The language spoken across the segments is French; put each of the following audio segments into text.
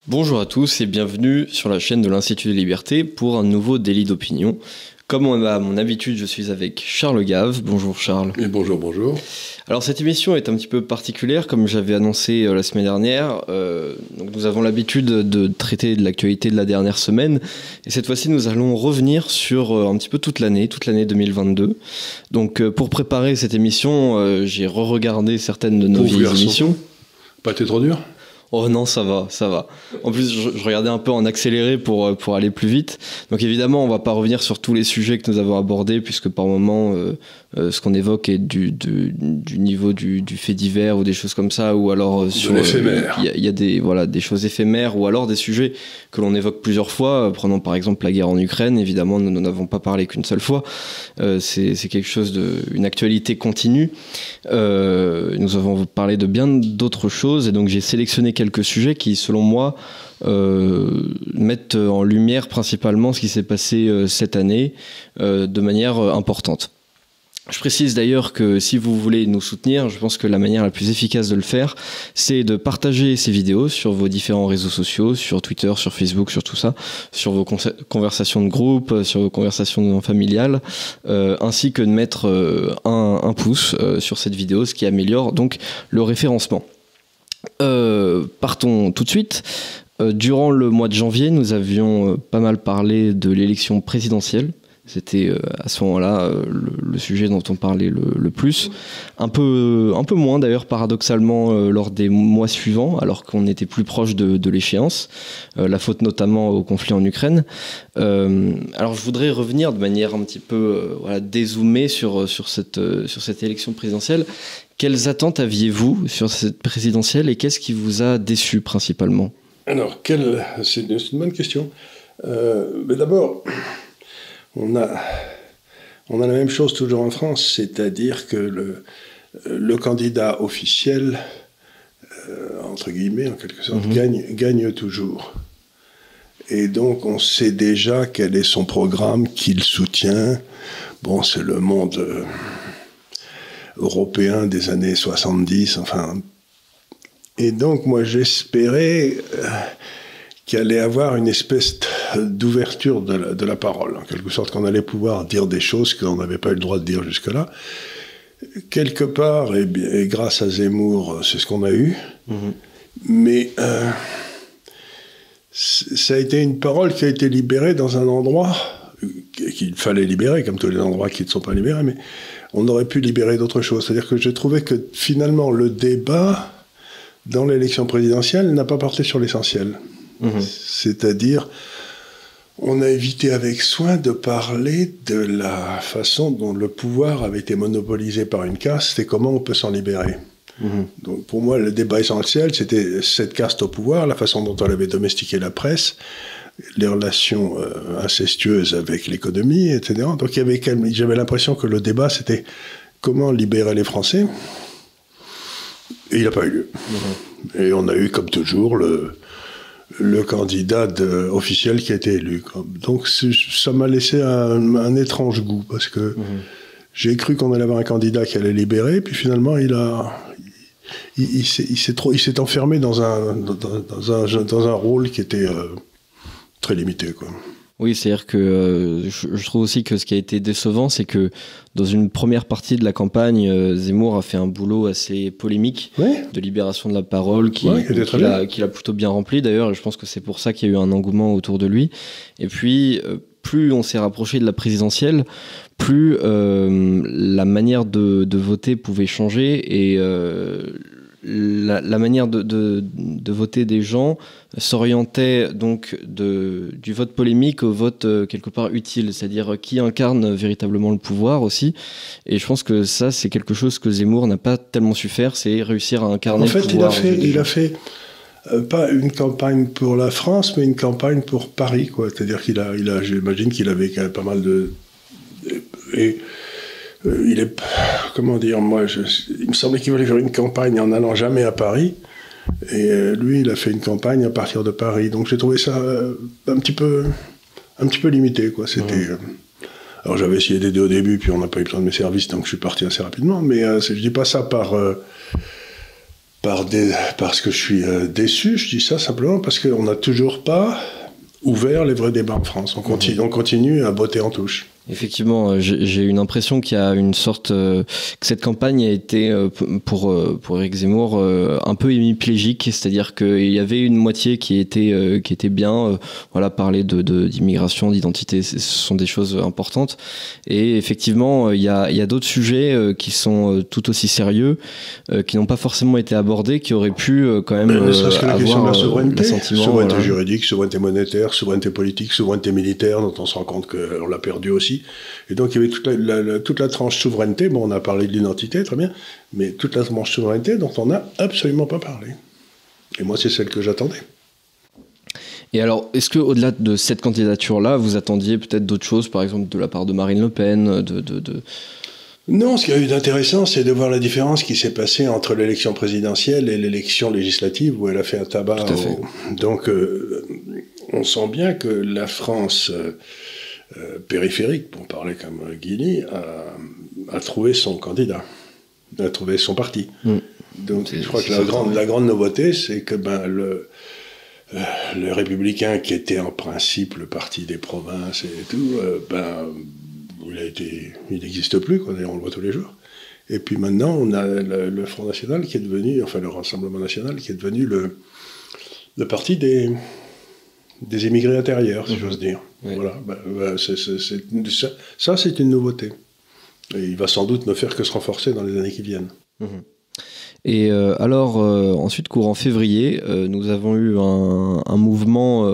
Bonjour à tous et bienvenue sur la chaîne de l'Institut des Libertés pour un nouveau délit d'opinion. Comme à mon habitude, je suis avec Charles Gave. Bonjour Charles. Et bonjour. Alors cette émission est un petit peu particulière, comme j'avais annoncé la semaine dernière. Donc nous avons l'habitude de traiter de l'actualité de la dernière semaine. Et cette fois-ci, nous allons revenir sur un petit peu toute l'année 2022. Donc pour préparer cette émission, j'ai re-regardé certaines de nos vieilles émissions. Pas été trop dur ? Oh non, ça va. En plus, je regardais un peu en accéléré pour aller plus vite. Donc évidemment, on va pas revenir sur tous les sujets que nous avons abordés, puisque par moment, ce qu'on évoque est du niveau du fait divers ou des choses comme ça, ou alors sur l'éphémère. Il y a des choses éphémères, ou alors des sujets que l'on évoque plusieurs fois. Prenons par exemple la guerre en Ukraine. Évidemment, nous n'en avons pas parlé qu'une seule fois. C'est quelque chose une actualité continue. Nous avons parlé de bien d'autres choses, et donc j'ai sélectionné quelques sujets qui, selon moi, mettent en lumière principalement ce qui s'est passé cette année de manière importante. Je précise d'ailleurs que si vous voulez nous soutenir, je pense que la manière la plus efficace de le faire, c'est de partager ces vidéos sur vos différents réseaux sociaux, sur Twitter, sur Facebook, sur tout ça, sur vos conversations de groupe, sur vos conversations familiales, ainsi que de mettre un pouce sur cette vidéo, ce qui améliore donc le référencement. Partons tout de suite. Durant le mois de janvier, nous avions pas mal parlé de l'élection présidentielle. C'était à ce moment-là le sujet dont on parlait le plus. Un peu moins d'ailleurs paradoxalement lors des mois suivants, alors qu'on était plus proche de l'échéance. La faute notamment au conflit en Ukraine. Alors je voudrais revenir de manière un petit peu dézoomée sur cette élection présidentielle. Quelles attentes aviez-vous sur cette présidentielle et qu'est-ce qui vous a déçu principalement ? Alors, c'est une bonne question. Mais d'abord, on a la même chose toujours en France, c'est-à-dire que le candidat officiel, entre guillemets, en quelque sorte, gagne toujours. Et donc, on sait déjà quel est son programme, qu'il soutient. Bon, c'est le monde européen des années 70, enfin. Et donc, moi, j'espérais qu'il allait avoir une espèce d'ouverture de la parole, en quelque sorte, qu'on allait pouvoir dire des choses qu'on n'avait pas eu le droit de dire jusque-là. Quelque part, et grâce à Zemmour, c'est ce qu'on a eu. Mais ça a été une parole qui a été libérée dans un endroit qu'il fallait libérer, comme tous les endroits qui ne sont pas libérés, mais on aurait pu libérer d'autres choses. C'est-à-dire que j'ai trouvé que finalement, le débat dans l'élection présidentielle n'a pas porté sur l'essentiel. C'est-à-dire, on a évité avec soin de parler de la façon dont le pouvoir avait été monopolisé par une caste et comment on peut s'en libérer. Donc pour moi, le débat essentiel, c'était cette caste au pouvoir, la façon dont elle avait domestiqué la presse, les relations incestueuses avec l'économie, etc. Donc j'avais l'impression que le débat, c'était comment libérer les Français. Et il n'a pas eu lieu. Et on a eu, comme toujours, le candidat officiel qui a été élu. Donc ça m'a laissé un étrange goût, parce que j'ai cru qu'on allait avoir un candidat qui allait libérer, puis finalement il s'est enfermé dans un rôle qui était très limité, quoi. Oui, c'est-à-dire que je trouve aussi que ce qui a été décevant, c'est que dans une première partie de la campagne, Zemmour a fait un boulot assez polémique de libération de la parole qu'il a plutôt bien rempli d'ailleurs, et je pense que c'est pour ça qu'il y a eu un engouement autour de lui. Et puis, plus on s'est rapproché de la présidentielle, plus la manière de voter pouvait changer, et la manière de voter des gens s'orientait donc du vote polémique au vote quelque part utile, c'est-à-dire qui incarne véritablement le pouvoir aussi. Et je pense que ça, c'est quelque chose que Zemmour n'a pas tellement su faire, c'est réussir à incarner le pouvoir. En fait, il a fait pas une campagne pour la France, mais une campagne pour Paris, quoi. C'est-à-dire j'imagine qu'il avait quand même pas mal de... il est, comment dire, il me semblait qu'il voulait faire une campagne en n'allant jamais à Paris, et lui, il a fait une campagne à partir de Paris. Donc j'ai trouvé ça un petit peu limité, quoi. C'était. Alors j'avais essayé d'aider au début, puis on n'a pas eu besoin de mes services, donc je suis parti assez rapidement. Mais je dis pas ça parce que je suis déçu, je dis ça simplement parce qu'on n'a toujours pas ouvert les vrais débats en France. On continue à botter en touche. Effectivement, j'ai une impression qu'il y a une sorte que cette campagne a été pour Éric Zemmour un peu hémiplégique, c'est-à-dire qu'il y avait une moitié qui était bien, voilà, parler d'immigration, d'identité, ce sont des choses importantes, et effectivement il y a d'autres sujets qui sont tout aussi sérieux, qui n'ont pas forcément été abordés, qui auraient pu quand même avoir la souveraineté, voilà. Juridique, souveraineté monétaire, souveraineté politique, souveraineté militaire, dont on se rend compte qu'on l'a perdu aussi. Et donc, il y avait toute la tranche souveraineté. Bon, on a parlé de l'identité, très bien, mais toute la tranche souveraineté dont on n'a absolument pas parlé. Et moi, c'est celle que j'attendais. Et alors, est-ce qu'au-delà de cette candidature-là, vous attendiez peut-être d'autres choses, par exemple de la part de Marine Le Pen, Non, ce qu'il y a eu d'intéressant, c'est de voir la différence qui s'est passée entre l'élection présidentielle et l'élection législative, où elle a fait un tabac. Donc, on sent bien que la France... périphérique, pour parler comme Guigny, a trouvé son candidat, a trouvé son parti. Donc je crois que la grande nouveauté, c'est que le Républicain, qui était en principe le parti des provinces et tout, il n'existe plus, quoi, on le voit tous les jours. Et puis maintenant, on a le Front National qui est devenu, enfin le Rassemblement National, qui est devenu le parti des émigrés intérieurs, si j'ose dire. Oui. Voilà, ça c'est une nouveauté. Et il va sans doute ne faire que se renforcer dans les années qui viennent. Et alors, ensuite, courant février, nous avons eu un mouvement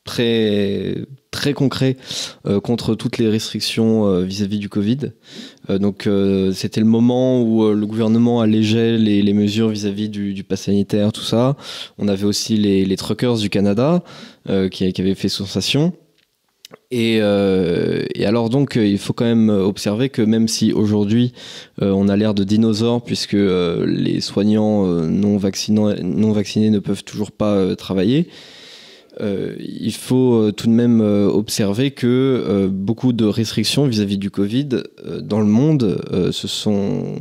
très, très concret contre toutes les restrictions vis-à-vis du Covid. Donc c'était le moment où le gouvernement allégeait les mesures vis-à-vis du pass sanitaire, tout ça. On avait aussi les truckers du Canada qui avaient fait sensation. Et alors donc il faut quand même observer que même si aujourd'hui on a l'air de dinosaures puisque les soignants non vaccinés ne peuvent toujours pas travailler, il faut tout de même observer que beaucoup de restrictions vis-à-vis du Covid dans le monde se sont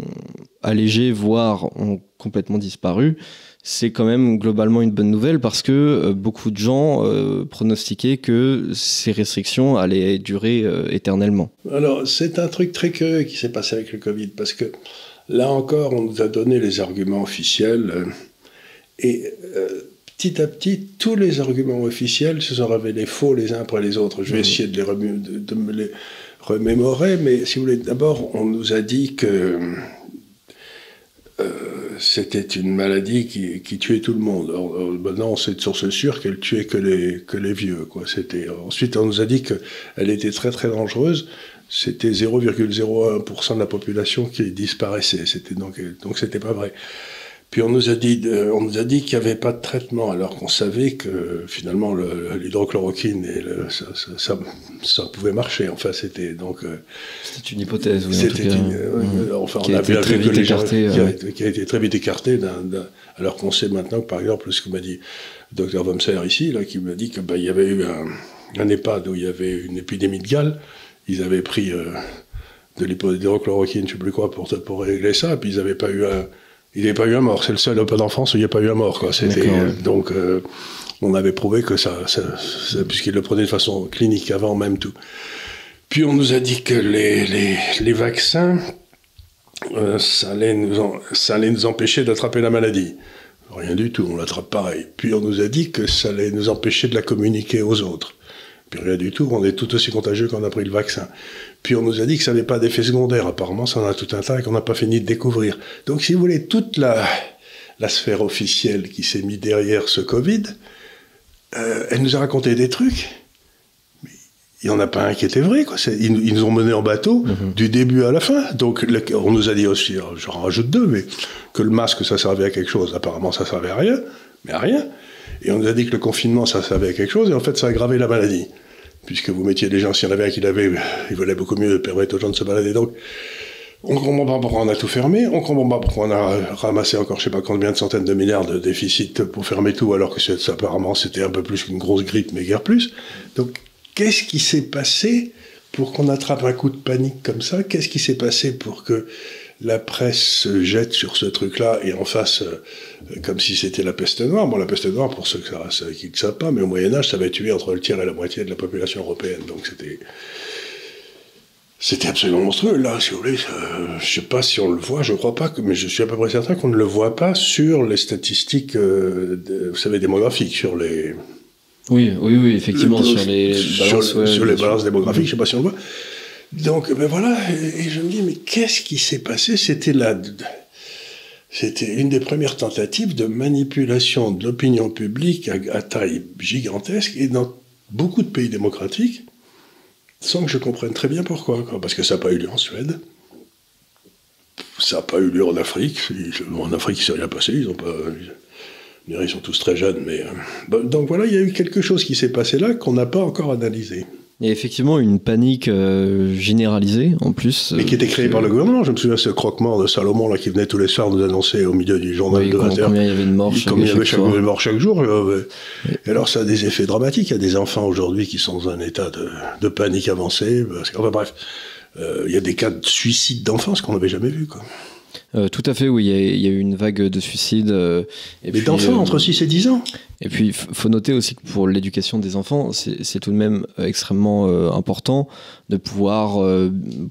allégées, voire ont complètement disparu. C'est quand même globalement une bonne nouvelle parce que beaucoup de gens pronostiquaient que ces restrictions allaient durer éternellement. Alors, c'est un truc très curieux qui s'est passé avec le Covid parce que là encore, on nous a donné les arguments officiels et petit à petit, tous les arguments officiels se sont révélés faux les uns après les autres. Je vais essayer de me les remémorer, mais si vous voulez, d'abord, on nous a dit que c'était une maladie qui tuait tout le monde. Alors, maintenant, c'est de source sûre qu'elle tuait que les vieux, quoi. Ensuite, on nous a dit qu'elle était très très dangereuse. C'était 0,01% de la population qui disparaissait. Donc c'était pas vrai. Puis on nous a dit qu'il n'y avait pas de traitement, alors qu'on savait que finalement l'hydrochloroquine ça pouvait marcher. Enfin, c'était une hypothèse. Oui, on a bien vu que les gens qui a été très vite écartée. Alors qu'on sait maintenant que, par exemple, ce que m'a dit le docteur Womser ici, là, qui m'a dit que il y avait eu un EHPAD où il y avait une épidémie de gale. Ils avaient pris de l'hydrochloroquine, je ne sais plus quoi, pour régler ça. Puis ils n'avaient pas eu il n'y avait pas eu un mort. C'est le seul EHPAD en France où il n'y a pas eu un mort, quoi. Donc, on avait prouvé que ça puisqu'ils le prenaient de façon clinique avant même tout. Puis on nous a dit que les vaccins, ça allait nous empêcher d'attraper la maladie. Rien du tout, on l'attrape pareil. Puis on nous a dit que ça allait nous empêcher de la communiquer aux autres. Puis rien du tout, on est tout aussi contagieux quand on a pris le vaccin. Puis on nous a dit que ça n'avait pas d'effet secondaire. Apparemment, ça en a tout un tas et qu'on n'a pas fini de découvrir. Donc, si vous voulez, toute la sphère officielle qui s'est mise derrière ce Covid, elle nous a raconté des trucs. Mais il n'y en a pas un qui était vrai, quoi. Ils nous ont menés en bateau du début à la fin. Donc, on nous a dit aussi, j'en rajoute deux, mais que le masque, ça servait à quelque chose. Apparemment, ça servait à rien, mais à rien. Et on nous a dit que le confinement, ça servait à quelque chose, et en fait, ça a aggravé la maladie. Puisque vous mettiez des gens, s'il y en avait un qui l'avait, il valait beaucoup mieux de permettre aux gens de se balader. Donc, on ne comprend pas pourquoi on a tout fermé, on ne comprend pas pourquoi on a ramassé encore je ne sais pas combien de centaines de milliards de déficit pour fermer tout, alors que apparemment c'était un peu plus qu'une grosse grippe, mais guère plus. Donc, qu'est-ce qui s'est passé pour qu'on attrape un coup de panique comme ça? Qu'est-ce qui s'est passé pour que la presse se jette sur ce truc-là et en face, comme si c'était la peste noire. Bon, la peste noire, pour ceux qui ne savent pas, mais au Moyen-Âge, ça avait tué entre le tiers et la moitié de la population européenne. Donc c'était absolument monstrueux. Là, si vous voulez, je ne sais pas si on le voit, je ne crois pas, mais je suis à peu près certain qu'on ne le voit pas sur les statistiques, vous savez, démographiques, sur les... Oui, effectivement, sur les balances démographiques, je ne sais pas si on le voit. Donc, ben voilà, et je me dis, mais qu'est-ce qui s'est passé? C'était une des premières tentatives de manipulation de l'opinion publique à taille gigantesque, et dans beaucoup de pays démocratiques, sans que je comprenne très bien pourquoi. Parce que ça n'a pas eu lieu en Suède, ça n'a pas eu lieu en Afrique. En Afrique, il ne s'est rien passé, ils sont tous très jeunes, mais... donc voilà, il y a eu quelque chose qui s'est passé là qu'on n'a pas encore analysé. Il y a effectivement une panique généralisée, en plus. Mais qui était créée par le gouvernement. Je me souviens de ce croque-mort de Salomon là, qui venait tous les soirs nous annoncer au milieu du journal de 20h. Combien il y avait de morts chaque jour. Et alors ça a des effets dramatiques. Il y a des enfants aujourd'hui qui sont dans un état de panique avancée. Enfin bref, il y a des cas de suicide d'enfants, ce qu'on n'avait jamais vu, quoi. Tout à fait, oui, il y a eu une vague de suicides. Mais d'enfants entre 6 et 10 ans. Et puis, il faut noter aussi que pour l'éducation des enfants, c'est tout de même extrêmement important de pouvoir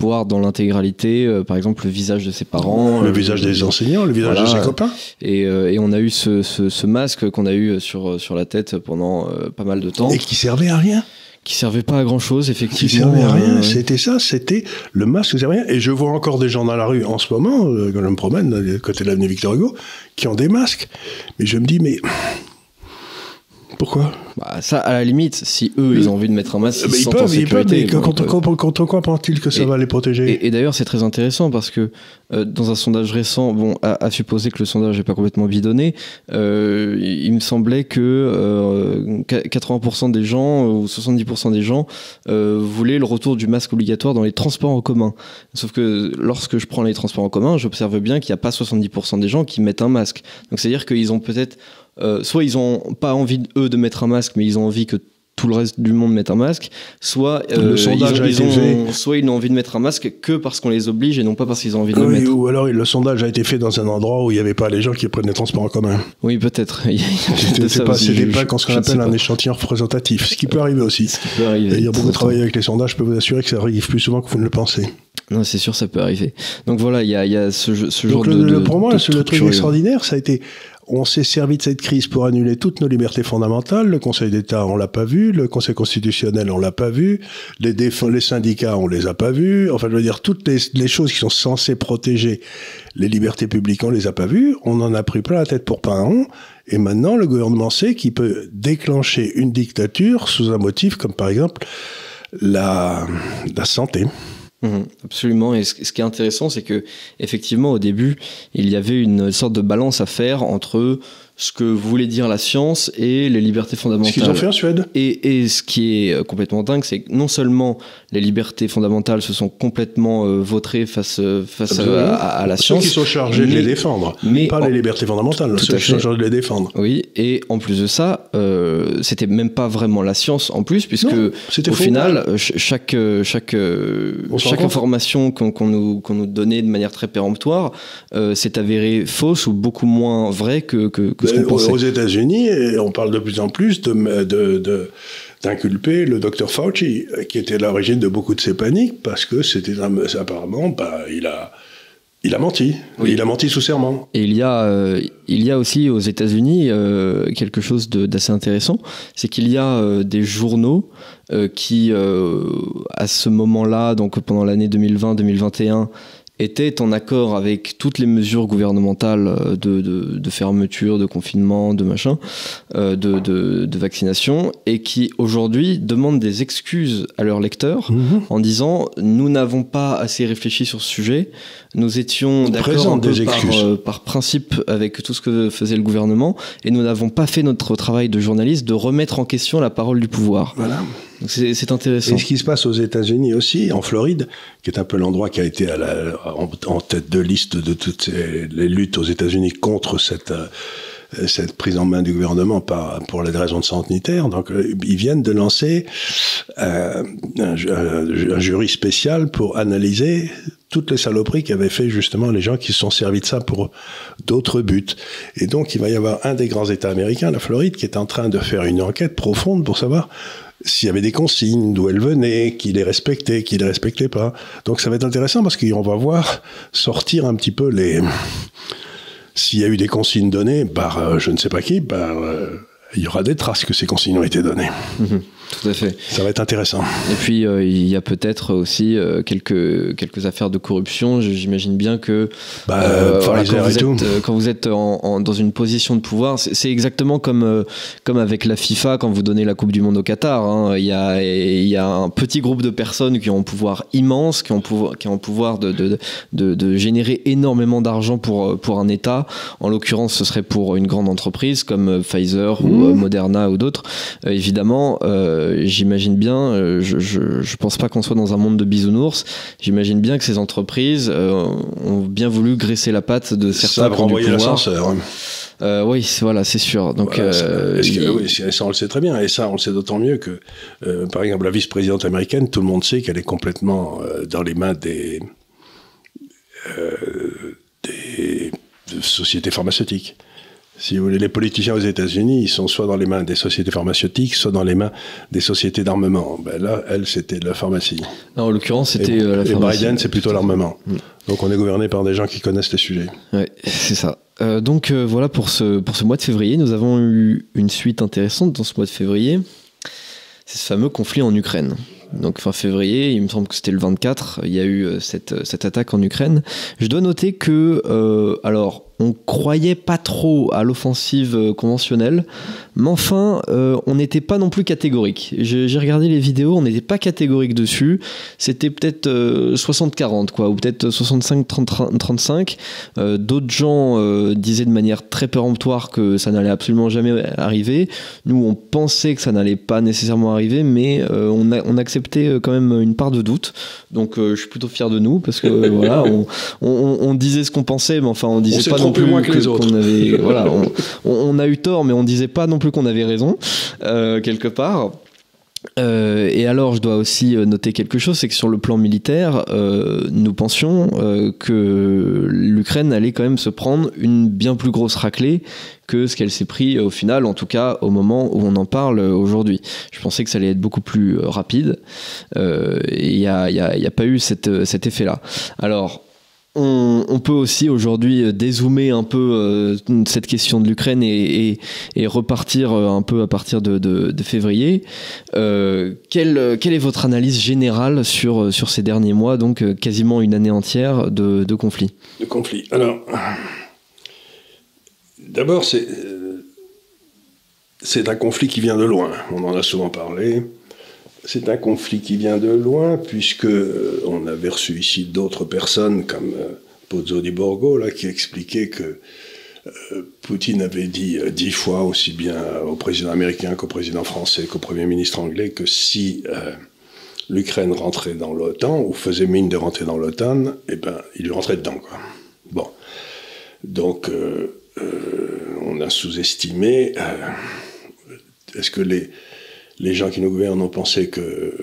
voir dans l'intégralité, par exemple, le visage de ses parents. Le visage des enseignants, le visage de ses copains. Et on a eu ce masque qu'on a eu sur la tête pendant pas mal de temps. Et qui servait à rien. Qui servait pas à grand chose, effectivement. Qui servait à rien, c'était le masque qui servait à rien. Et je vois encore des gens dans la rue en ce moment, quand je me promène, côté de l'avenue Victor Hugo, qui ont des masques. Mais je me dis, mais pourquoi ? Ça, à la limite, si eux, ils ont envie de mettre un masque, ils peuvent, mais quand pense-t-il que ça va les protéger ? Et d'ailleurs, c'est très intéressant parce que dans un sondage récent, à supposer que le sondage n'est pas complètement bidonné, il me semblait que 80% des gens ou 70% des gens voulaient le retour du masque obligatoire dans les transports en commun. Sauf que lorsque je prends les transports en commun, j'observe bien qu'il n'y a pas 70% des gens qui mettent un masque. Donc c'est-à-dire qu'ils ont peut-être... soit ils n'ont pas envie, eux, de mettre un masque, mais ils ont envie que tout le reste du monde mette un masque, soit soit ils n'ont envie de mettre un masque que parce qu'on les oblige et non pas parce qu'ils ont envie de le mettre. Ou alors le sondage a été fait dans un endroit où il n'y avait pas les gens qui prennent les transports en commun. Oui, peut-être. C'était pas ce qu'on appelle un échantillon représentatif, ce qui peut arriver aussi. Et il y a beaucoup de travail avec les sondages, je peux vous assurer que ça arrive plus souvent que vous ne le pensez. Non, c'est sûr, ça peut arriver. Donc voilà, il y a ce genre pour moi, le truc extraordinaire, ça a été... On s'est servi de cette crise pour annuler toutes nos libertés fondamentales. Le Conseil d'État, on l'a pas vu. Le Conseil constitutionnel, on l'a pas vu. Les syndicats, on les a pas vus. Enfin, je veux dire, toutes les choses qui sont censées protéger les libertés publiques, on les a pas vues. On en a pris plein la tête pour pas un rond. Et maintenant, le gouvernement sait qu'il peut déclencher une dictature sous un motif comme, par exemple, la santé. Absolument, et ce qui est intéressant, c'est que effectivement au début il y avait une sorte de balance à faire entre ce que voulait dire la science et les libertés fondamentales. Ce qu'ils ont fait en Suède. Et ce qui est complètement dingue, c'est que non seulement les libertés fondamentales se sont complètement vautrées face à la science. Ceux qui sont chargés de les défendre, pas les libertés fondamentales, ceux qui sont chargés de les défendre. Oui, et en plus de ça, c'était même pas vraiment la science en plus, puisque au final, chaque information qu'on nous donnait de manière très péremptoire s'est avérée fausse ou beaucoup moins vraie que ce qu'on pensait. Aux États-Unis, on parle de plus en plus d'inculper le docteur Fauci, qui était à l'origine de beaucoup de ces paniques, parce que apparemment, il a menti. Oui. Il a menti sous serment. Et il y a aussi aux États-Unis quelque chose d'assez intéressant, c'est qu'il y a des journaux qui, à ce moment-là, donc pendant l'année 2020-2021, était en accord avec toutes les mesures gouvernementales de fermeture, de confinement, de machin, de vaccination, et qui aujourd'hui demandent des excuses à leurs lecteurs en disant « Nous n'avons pas assez réfléchi sur ce sujet, nous étions d'accord un peu par principe avec tout ce que faisait le gouvernement, et nous n'avons pas fait notre travail de journaliste de remettre en question la parole du pouvoir. » Voilà. Donc c'est intéressant. Et ce qui se passe aux États-Unis aussi, en Floride, qui est un peu l'endroit qui a été en tête de liste de toutes les luttes aux États-Unis contre cette prise en main du gouvernement pour les raisons de sanitaire. Donc, ils viennent de lancer un jury spécial pour analyser toutes les saloperies qu'avaient fait justement les gens qui se sont servis de ça pour d'autres buts. Et donc, il va y avoir un des grands États américains, la Floride, qui est en train de faire une enquête profonde pour savoir s'il y avait des consignes, d'où elles venaient, qui les respectait, qui les respectait pas. Donc, ça va être intéressant parce qu'on va voir sortir un petit peu s'il y a eu des consignes données par je ne sais pas qui, il y aura des traces que ces consignes ont été données. Tout à fait. Ça va être intéressant. Et puis, il y a peut-être aussi quelques affaires de corruption. J'imagine bien que quand vous êtes dans une position de pouvoir, c'est exactement comme avec la FIFA quand vous donnez la Coupe du Monde au Qatar. Hein. Il y a un petit groupe de personnes qui ont un pouvoir immense, qui ont un pouvoir de générer énormément d'argent pour un État. En l'occurrence, ce serait pour une grande entreprise comme Pfizer ou Moderna ou d'autres. Évidemment, j'imagine bien, je pense pas qu'on soit dans un monde de bisounours, j'imagine bien que ces entreprises ont bien voulu graisser la patte de certains qui ont du pouvoir. L'ascenseur. Oui, voilà, c'est sûr. Donc, voilà, ça, on le sait très bien. Et ça, on le sait d'autant mieux que, par exemple, la vice-présidente américaine, tout le monde sait qu'elle est complètement dans les mains des sociétés pharmaceutiques. Si vous voulez, les politiciens aux États-Unis, ils sont soit dans les mains des sociétés pharmaceutiques, soit dans les mains des sociétés d'armement. Ben là, elle, c'était de la pharmacie. Non, en l'occurrence, c'était la pharmacie. Et Biden, c'est plutôt l'armement. Donc, on est gouverné par des gens qui connaissent les sujets. Oui, c'est ça. Donc, voilà pour ce mois de février. Nous avons eu une suite intéressante dans ce mois de février. C'est ce fameux conflit en Ukraine. Donc fin février, il me semble que c'était le 24, il y a eu cette attaque en Ukraine. Je dois noter que, alors, on croyait pas trop à l'offensive conventionnelle, mais enfin, on n'était pas non plus catégorique. J'ai regardé les vidéos, on n'était pas catégorique dessus. C'était peut-être 60-40, quoi, ou peut-être 65-35. D'autres gens disaient de manière très péremptoire que ça n'allait absolument jamais arriver. Nous, on pensait que ça n'allait pas nécessairement arriver, mais on acceptait quand même une part de doute. Donc, je suis plutôt fier de nous, parce que voilà, on disait ce qu'on pensait, mais enfin, on disait pas non plus moins que les autres. qu'on avait, voilà, on a eu tort, mais on disait pas non plus qu'on avait raison, quelque part. Et alors, je dois aussi noter quelque chose, c'est que sur le plan militaire, nous pensions que l'Ukraine allait quand même se prendre une bien plus grosse raclée que ce qu'elle s'est pris au final, en tout cas au moment où on en parle aujourd'hui. Je pensais que ça allait être beaucoup plus rapide, et il n'y a pas eu cet effet-là. Alors, on peut aussi aujourd'hui dézoomer un peu cette question de l'Ukraine et repartir un peu à partir de février. Quelle est votre analyse générale sur ces derniers mois, donc quasiment une année entière de conflit ? De conflit. Alors, d'abord, c'est un conflit qui vient de loin. On en a souvent parlé. C'est un conflit qui vient de loin, puisque on avait reçu ici d'autres personnes, comme Pozzo di Borgo, là, qui expliquait que Poutine avait dit 10 fois, aussi bien au président américain qu'au président français, qu'au premier ministre anglais, que si l'Ukraine rentrait dans l'OTAN, ou faisait mine de rentrer dans l'OTAN, eh ben, il lui rentrait dedans, quoi. Bon. Donc, on a sous-estimé. Est-ce que les gens qui nous gouvernent ont pensé que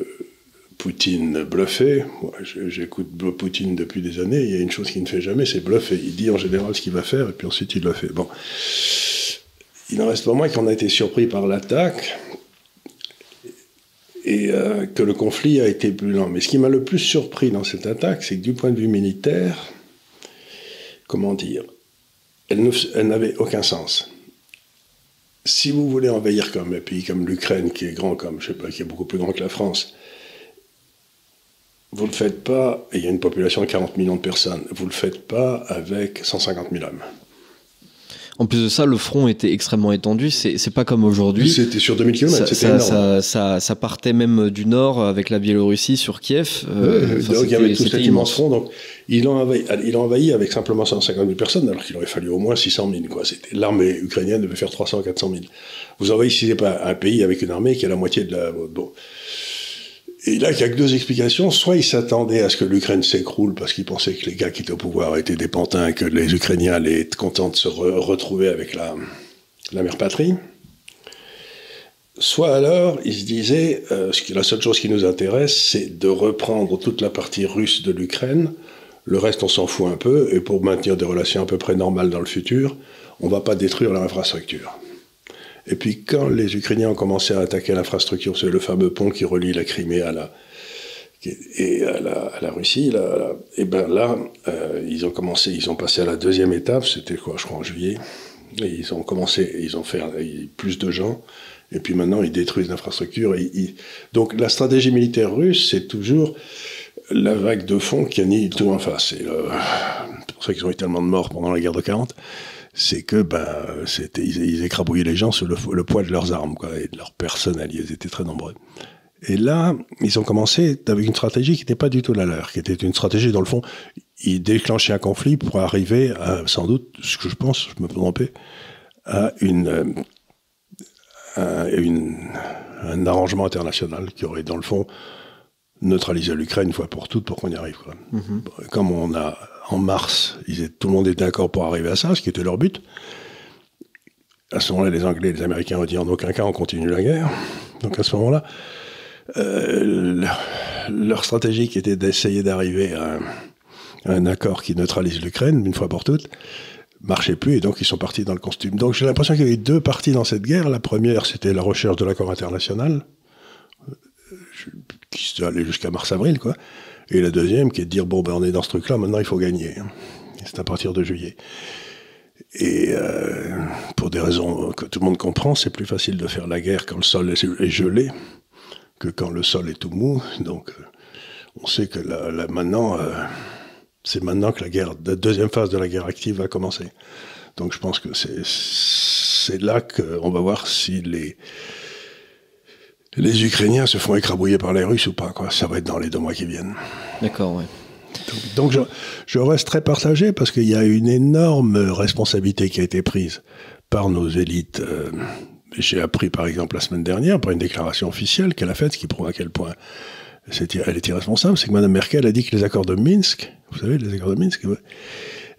Poutine bluffait? Moi, j'écoute Poutine depuis des années. Il y a une chose qu'il ne fait jamais, c'est bluffer. Il dit en général ce qu'il va faire, et puis ensuite il le fait. Bon. Il n'en reste pas moins qu'on a été surpris par l'attaque, et que le conflit a été plus lent. Mais ce qui m'a le plus surpris dans cette attaque, c'est que du point de vue militaire, comment dire, elle n'avait aucun sens. Si vous voulez envahir comme un pays comme l'Ukraine, qui est grand comme, je sais pas, qui est beaucoup plus grand que la France, vous ne le faites pas, et il y a une population de 40 millions de personnes, vous ne le faites pas avec 150 000 hommes. En plus de ça, le front était extrêmement étendu. C'est pas comme aujourd'hui. C'était sur 2000 km, c'était énorme. Ça partait même du nord avec la Biélorussie sur Kiev. Donc il y avait tout cet immense front. Donc, il a envahi avec simplement 150 000 personnes, alors qu'il aurait fallu au moins 600 000. Quoi. L'armée ukrainienne devait faire 300 000 à 400 000. Vous envahissez pas un pays avec une armée qui a la moitié de la... Bon. Et là, il n'y a que deux explications. Soit ils s'attendaient à ce que l'Ukraine s'écroule parce qu'ils pensaient que les gars qui étaient au pouvoir étaient des pantins, que les Ukrainiens allaient être contents de se retrouver avec la mère patrie. Soit alors, ils se disaient, la seule chose qui nous intéresse, c'est de reprendre toute la partie russe de l'Ukraine. Le reste, on s'en fout un peu. Et pour maintenir des relations à peu près normales dans le futur, on ne va pas détruire l'infrastructure. Et puis, quand les Ukrainiens ont commencé à attaquer l'infrastructure, c'est le fameux pont qui relie la Crimée à la Russie, et ben là, ils ont passé à la deuxième étape, c'était quoi, je crois en juillet. Et ils ont fait plus de gens. Et puis maintenant, ils détruisent l'infrastructure. Donc la stratégie militaire russe, c'est toujours la vague de fond qui annihile tout en face. C'est pour ça qu'ils ont eu tellement de morts pendant la guerre de 40. C'est que ils écrabouillaient les gens sur le poids de leurs armes, quoi, et de leur personnel. Ils étaient très nombreux. Et là, ils ont commencé avec une stratégie qui n'était pas du tout la leur, qui était une stratégie, dans le fond, ils déclenchaient un conflit pour arriver à, sans doute, ce que je pense, je me peux tromper, à un arrangement international qui aurait, dans le fond, neutralisé l'Ukraine une fois pour toutes pour qu'on y arrive. Comme en mars, tout le monde était d'accord pour arriver à ça, ce qui était leur but. À ce moment-là, les Anglais et les Américains ont dit en aucun cas on continue la guerre. Donc à ce moment-là, leur stratégie qui était d'essayer d'arriver à un accord qui neutralise l'Ukraine une fois pour toutes, marchait plus, et donc ils sont partis dans le costume. Donc j'ai l'impression qu'il y avait deux parties dans cette guerre. La première, c'était la recherche de l'accord international, qui se allait jusqu'à mars-avril, quoi. Et la deuxième, qui est de dire, bon, on est dans ce truc-là, maintenant il faut gagner. Et c'est à partir de juillet. Et pour des raisons que tout le monde comprend, c'est plus facile de faire la guerre quand le sol est gelé que quand le sol est tout mou. Donc on sait que maintenant... c'est maintenant que la deuxième phase de la guerre active va commencer. Donc je pense que c'est là qu'on va voir si les Ukrainiens se font écrabouiller par les Russes ou pas, quoi. Ça va être dans les 2 mois qui viennent. D'accord, ouais. Donc je reste très partagé parce qu'il y a une énorme responsabilité qui a été prise par nos élites. J'ai appris par exemple la semaine dernière, par une déclaration officielle qu'elle a faite, ce qui prouve à quel point elle est irresponsable, c'est que Mme Merkel a dit que les accords de Minsk, vous savez, les accords de Minsk,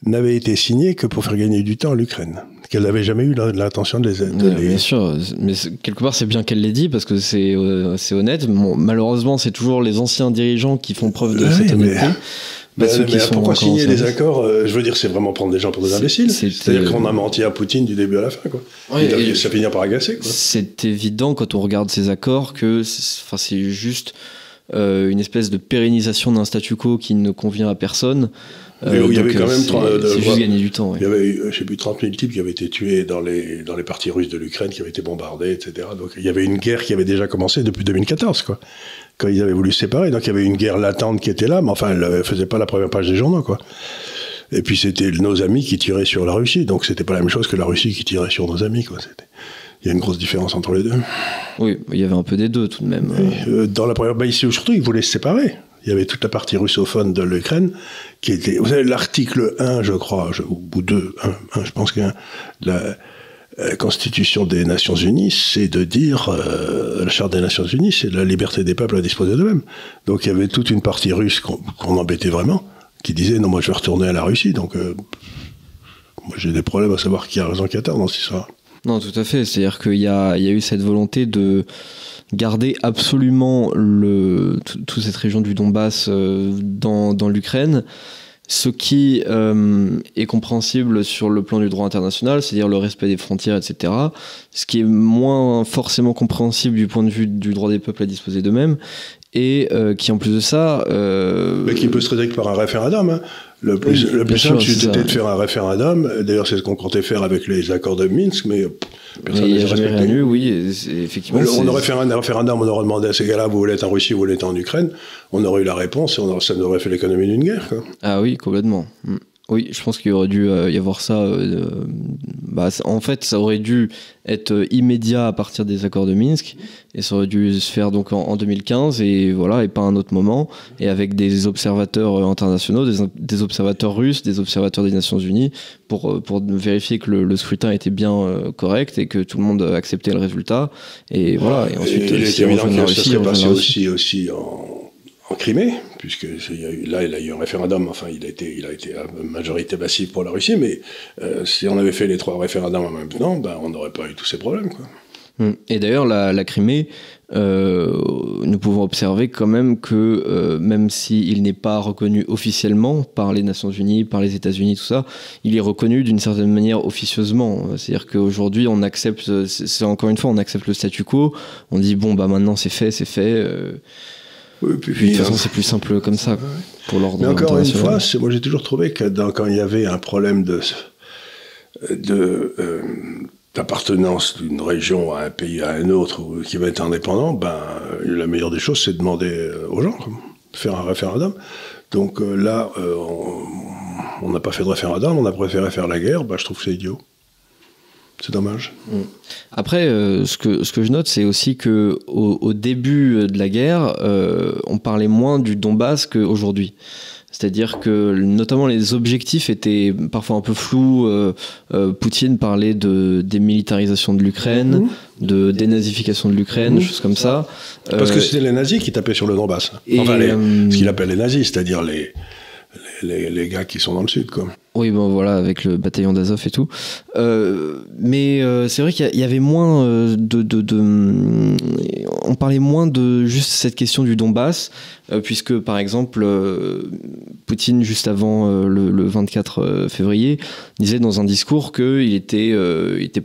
n'avaient été signés que pour faire gagner du temps à l'Ukraine. Qu'elle n'avait jamais eu l'intention de les... Bien sûr, mais quelque part c'est bien qu'elle l'ait dit parce que c'est honnête. Bon, malheureusement, c'est toujours les anciens dirigeants qui font preuve de cette honnêteté. Mais pourquoi signer des accords je veux dire, c'est vraiment prendre des gens pour des imbéciles. C'est-à-dire qu'on a menti à Poutine du début à la fin, quoi. Ouais, ça finit par agacer, quoi. C'est évident quand on regarde ces accords que c'est juste une espèce de pérennisation d'un statu quo qui ne convient à personne. Il y avait quand même c'est juste gagner du temps. Ouais. Il y avait, je sais plus, 30 000 types qui avaient été tués dans les parties russes de l'Ukraine, qui avaient été bombardés, etc. Donc il y avait une guerre qui avait déjà commencé depuis 2014, quoi. Quand ils avaient voulu se séparer. Donc il y avait une guerre latente qui était là, mais enfin, elle ne faisait pas la première page des journaux, quoi. Et puis c'était nos amis qui tiraient sur la Russie. Donc c'était pas la même chose que la Russie qui tirait sur nos amis, quoi. Il y a une grosse différence entre les deux. Oui, il y avait un peu des deux tout de même. Dans la première, ici surtout, ils voulaient se séparer. Il y avait toute la partie russophone de l'Ukraine qui était... Vous savez, l'article 1, je crois, ou 2, je pense que la Constitution des Nations Unies, c'est de dire... la Charte des Nations Unies, c'est la liberté des peuples à disposer d'eux-mêmes. Donc il y avait toute une partie russe qu'on embêtait vraiment, qui disait, non, moi je vais retourner à la Russie. Donc moi j'ai des problèmes à savoir qui a raison, qui a tort dans cette histoire. Non, tout à fait. C'est-à-dire qu'il y a eu cette volonté de garder absolument toute cette région du Donbass dans l'Ukraine, ce qui est compréhensible sur le plan du droit international, c'est-à-dire le respect des frontières, etc. Ce qui est moins forcément compréhensible du point de vue du droit des peuples à disposer d'eux-mêmes, et qui en plus de ça... Mais qui peut se résoudre par un référendum, hein. Le plus simple, c'était de faire un référendum. D'ailleurs, c'est ce qu'on comptait faire avec les accords de Minsk, mais personne n'a jamais rien eu. Oui, effectivement. On aurait fait un référendum, on aurait demandé à ces gars-là, vous voulez être en Russie, vous voulez être en Ukraine. On aurait eu la réponse et ça nous aurait fait l'économie d'une guerre, quoi. Ah oui, complètement. Oui, je pense qu'il aurait dû y avoir ça. En fait, ça aurait dû être immédiat à partir des accords de Minsk, et ça aurait dû se faire donc en 2015, et voilà, et pas à un autre moment, et avec des observateurs internationaux, des observateurs russes, des observateurs des Nations Unies, pour vérifier que le scrutin était bien correct et que tout le monde acceptait le résultat. Et voilà. Et ensuite, il est évident que ça serait passé aussi en Crimée, puisque il y a eu un référendum, enfin il a été à majorité massive pour la Russie, mais si on avait fait les 3 référendums en même temps, on n'aurait pas eu tous ces problèmes, quoi. Et d'ailleurs, la Crimée, nous pouvons observer quand même que même s'il n'est pas reconnu officiellement par les Nations Unies, par les États-Unis, tout ça, il est reconnu d'une certaine manière officieusement. C'est-à-dire qu'aujourd'hui, on accepte, encore une fois, on accepte le statu quo, on dit bon, maintenant c'est fait. Oui, puis de toute façon, c'est plus simple comme ça, pour l'ordre international. Mais encore une fois, moi j'ai toujours trouvé que quand il y avait un problème d'appartenance d'une région à un pays à un autre ou qui va être indépendant, la meilleure des choses, c'est de demander aux gens, de faire un référendum. Donc là, on n'a pas fait de référendum, on a préféré faire la guerre. Je trouve que c'est idiot. C'est dommage. Après, ce que je note, c'est aussi que au début de la guerre, on parlait moins du Donbass qu'aujourd'hui. C'est-à-dire que notamment les objectifs étaient parfois un peu flous. Poutine parlait de démilitarisation de l'Ukraine, de dénazification de l'Ukraine, choses comme ça. Parce que c'était les nazis qui tapaient sur le Donbass. Ce qu'il appelle les nazis, c'est-à-dire les gars qui sont dans le sud, quoi. Oui, voilà, avec le bataillon d'Azov et tout. Mais c'est vrai qu'il y avait moins on parlait moins de juste cette question du Donbass, puisque, par exemple, Poutine, juste avant le 24 février, disait dans un discours qu'il était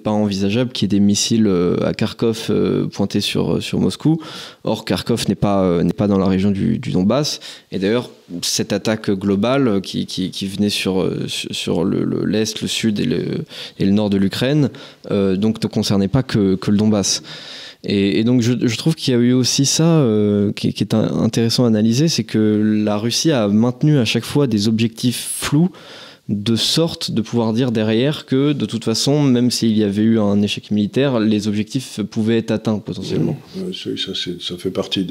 pas envisageable qu'il y ait des missiles à Kharkov pointés sur Moscou. Or, Kharkov n'est pas dans la région du Donbass. Et d'ailleurs, cette attaque globale qui venait sur l'Est, le Sud et le Nord de l'Ukraine, donc ne concernait pas que le Donbass. Et donc je trouve qu'il y a eu aussi ça qui est intéressant à analyser, c'est que la Russie a maintenu à chaque fois des objectifs flous, de sorte de pouvoir dire derrière que de toute façon, même s'il y avait eu un échec militaire, les objectifs pouvaient être atteints potentiellement. Ça fait partie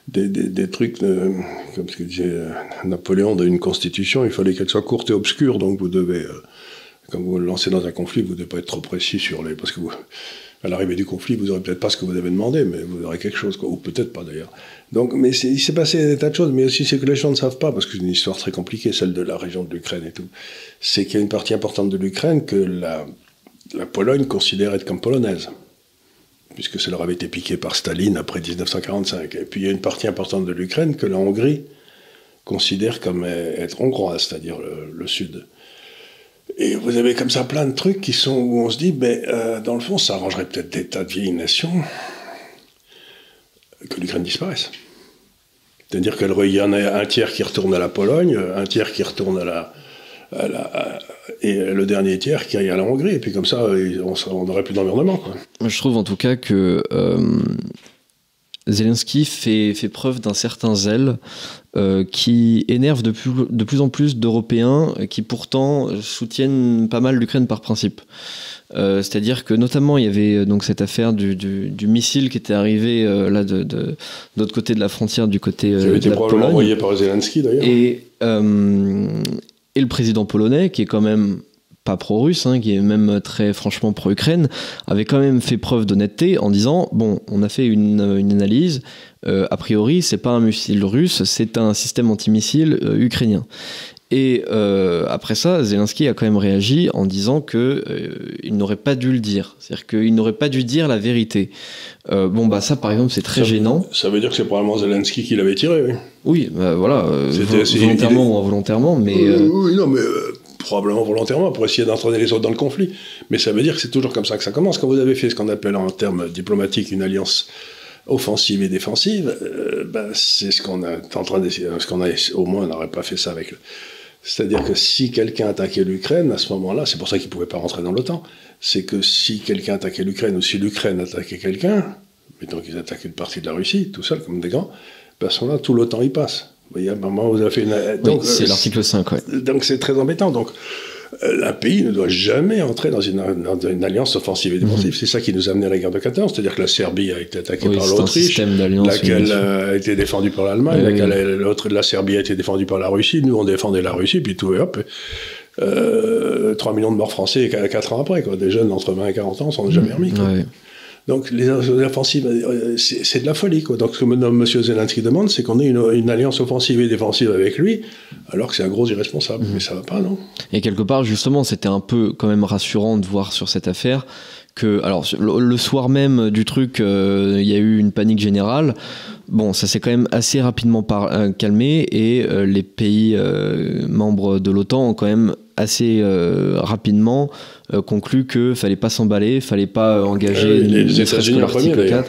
des trucs, comme ce que disait Napoléon, d'une constitution, il fallait qu'elle soit courte et obscure, donc vous devez, quand vous vous lancez dans un conflit, vous ne devez pas être trop précis parce que à l'arrivée du conflit, vous n'aurez peut-être pas ce que vous avez demandé, mais vous aurez quelque chose, quoi, ou peut-être pas d'ailleurs. Donc, mais il s'est passé des tas de choses, mais aussi c'est que les gens ne savent pas, parce que c'est une histoire très compliquée, celle de la région de l'Ukraine et tout, c'est qu'il y a une partie importante de l'Ukraine que la Pologne considère être comme polonaise, puisque ça leur avait été piqué par Staline après 1945. Et puis il y a une partie importante de l'Ukraine que la Hongrie considère comme être hongroise, c'est-à-dire le sud. Et vous avez comme ça plein de trucs où on se dit, dans le fond, ça arrangerait peut-être des tas de vieilles nations que l'Ukraine disparaisse. C'est-à-dire qu'il y en a un tiers qui retourne à la Pologne, un tiers qui retourne et le dernier tiers qui aille à la Hongrie, et puis comme ça, on n'aurait plus d'environnement, quoi. Je trouve en tout cas que Zelensky fait preuve d'un certain zèle qui énerve de plus en plus d'Européens qui pourtant soutiennent pas mal l'Ukraine par principe. C'est-à-dire que notamment il y avait donc cette affaire du missile qui était arrivé là de l'autre côté de la frontière, du côté de la Pologne. Qui avait été probablement envoyé par Zelensky d'ailleurs. Et le président polonais, qui est quand même pas pro-russe, qui est même très franchement pro-Ukraine, avait quand même fait preuve d'honnêteté en disant bon, on a fait une analyse, a priori c'est pas un missile russe, c'est un système antimissile ukrainien. Et après ça, Zelensky a quand même réagi en disant que il n'aurait pas dû le dire, c'est-à-dire qu'il n'aurait pas dû dire la vérité. Ça par exemple c'est très gênant. Ça veut dire que c'est probablement Zelensky qui l'avait tiré, oui. Oui, voilà, volontairement ou involontairement, mais oui, non, mais probablement volontairement pour essayer d'entraîner les autres dans le conflit. Mais ça veut dire que c'est toujours comme ça que ça commence. Quand vous avez fait ce qu'on appelle en termes diplomatiques une alliance offensive et défensive, c'est ce qu'on est en train d'essayer. Au moins, on n'aurait pas fait ça avec. C'est-à-dire que si quelqu'un attaquait l'Ukraine, à ce moment-là, c'est pour ça qu'il ne pouvait pas rentrer dans l'OTAN, c'est que si quelqu'un attaquait l'Ukraine ou si l'Ukraine attaquait quelqu'un, mettons qu'ils attaquent une partie de la Russie, tout seul, comme des grands, à ce moment-là, tout l'OTAN y passe. Vous voyez, à un moment, vous avez fait une. Donc, c'est l'article 5, ouais. Donc c'est très embêtant. Donc un pays ne doit jamais entrer dans une alliance offensive et défensive. C'est ça qui nous a amené à la guerre de 14, c'est-à-dire que la Serbie a été attaquée par l'Autriche, laquelle a été défendue par l'Allemagne, la Serbie a été défendue par la Russie, nous on défendait la Russie, puis tout, et hop, 3 millions de morts français 4 ans après, quoi. Des jeunes entre 20 et 40 ans s'en sont jamais remis, quoi. Ouais. Donc les offensives, c'est de la folie, quoi. Donc ce que M. Zelensky demande, c'est qu'on ait une alliance offensive et défensive avec lui, alors que c'est un gros irresponsable. Mais ça va pas, non? Et quelque part, justement, c'était un peu quand même rassurant de voir sur cette affaire que, alors, le soir même du truc, il y a eu une panique générale. Bon, ça s'est quand même assez rapidement calmé et les pays membres de l'OTAN ont quand même assez rapidement conclu qu'il fallait pas s'emballer, fallait pas engager les États-Unis en premier, d'ailleurs.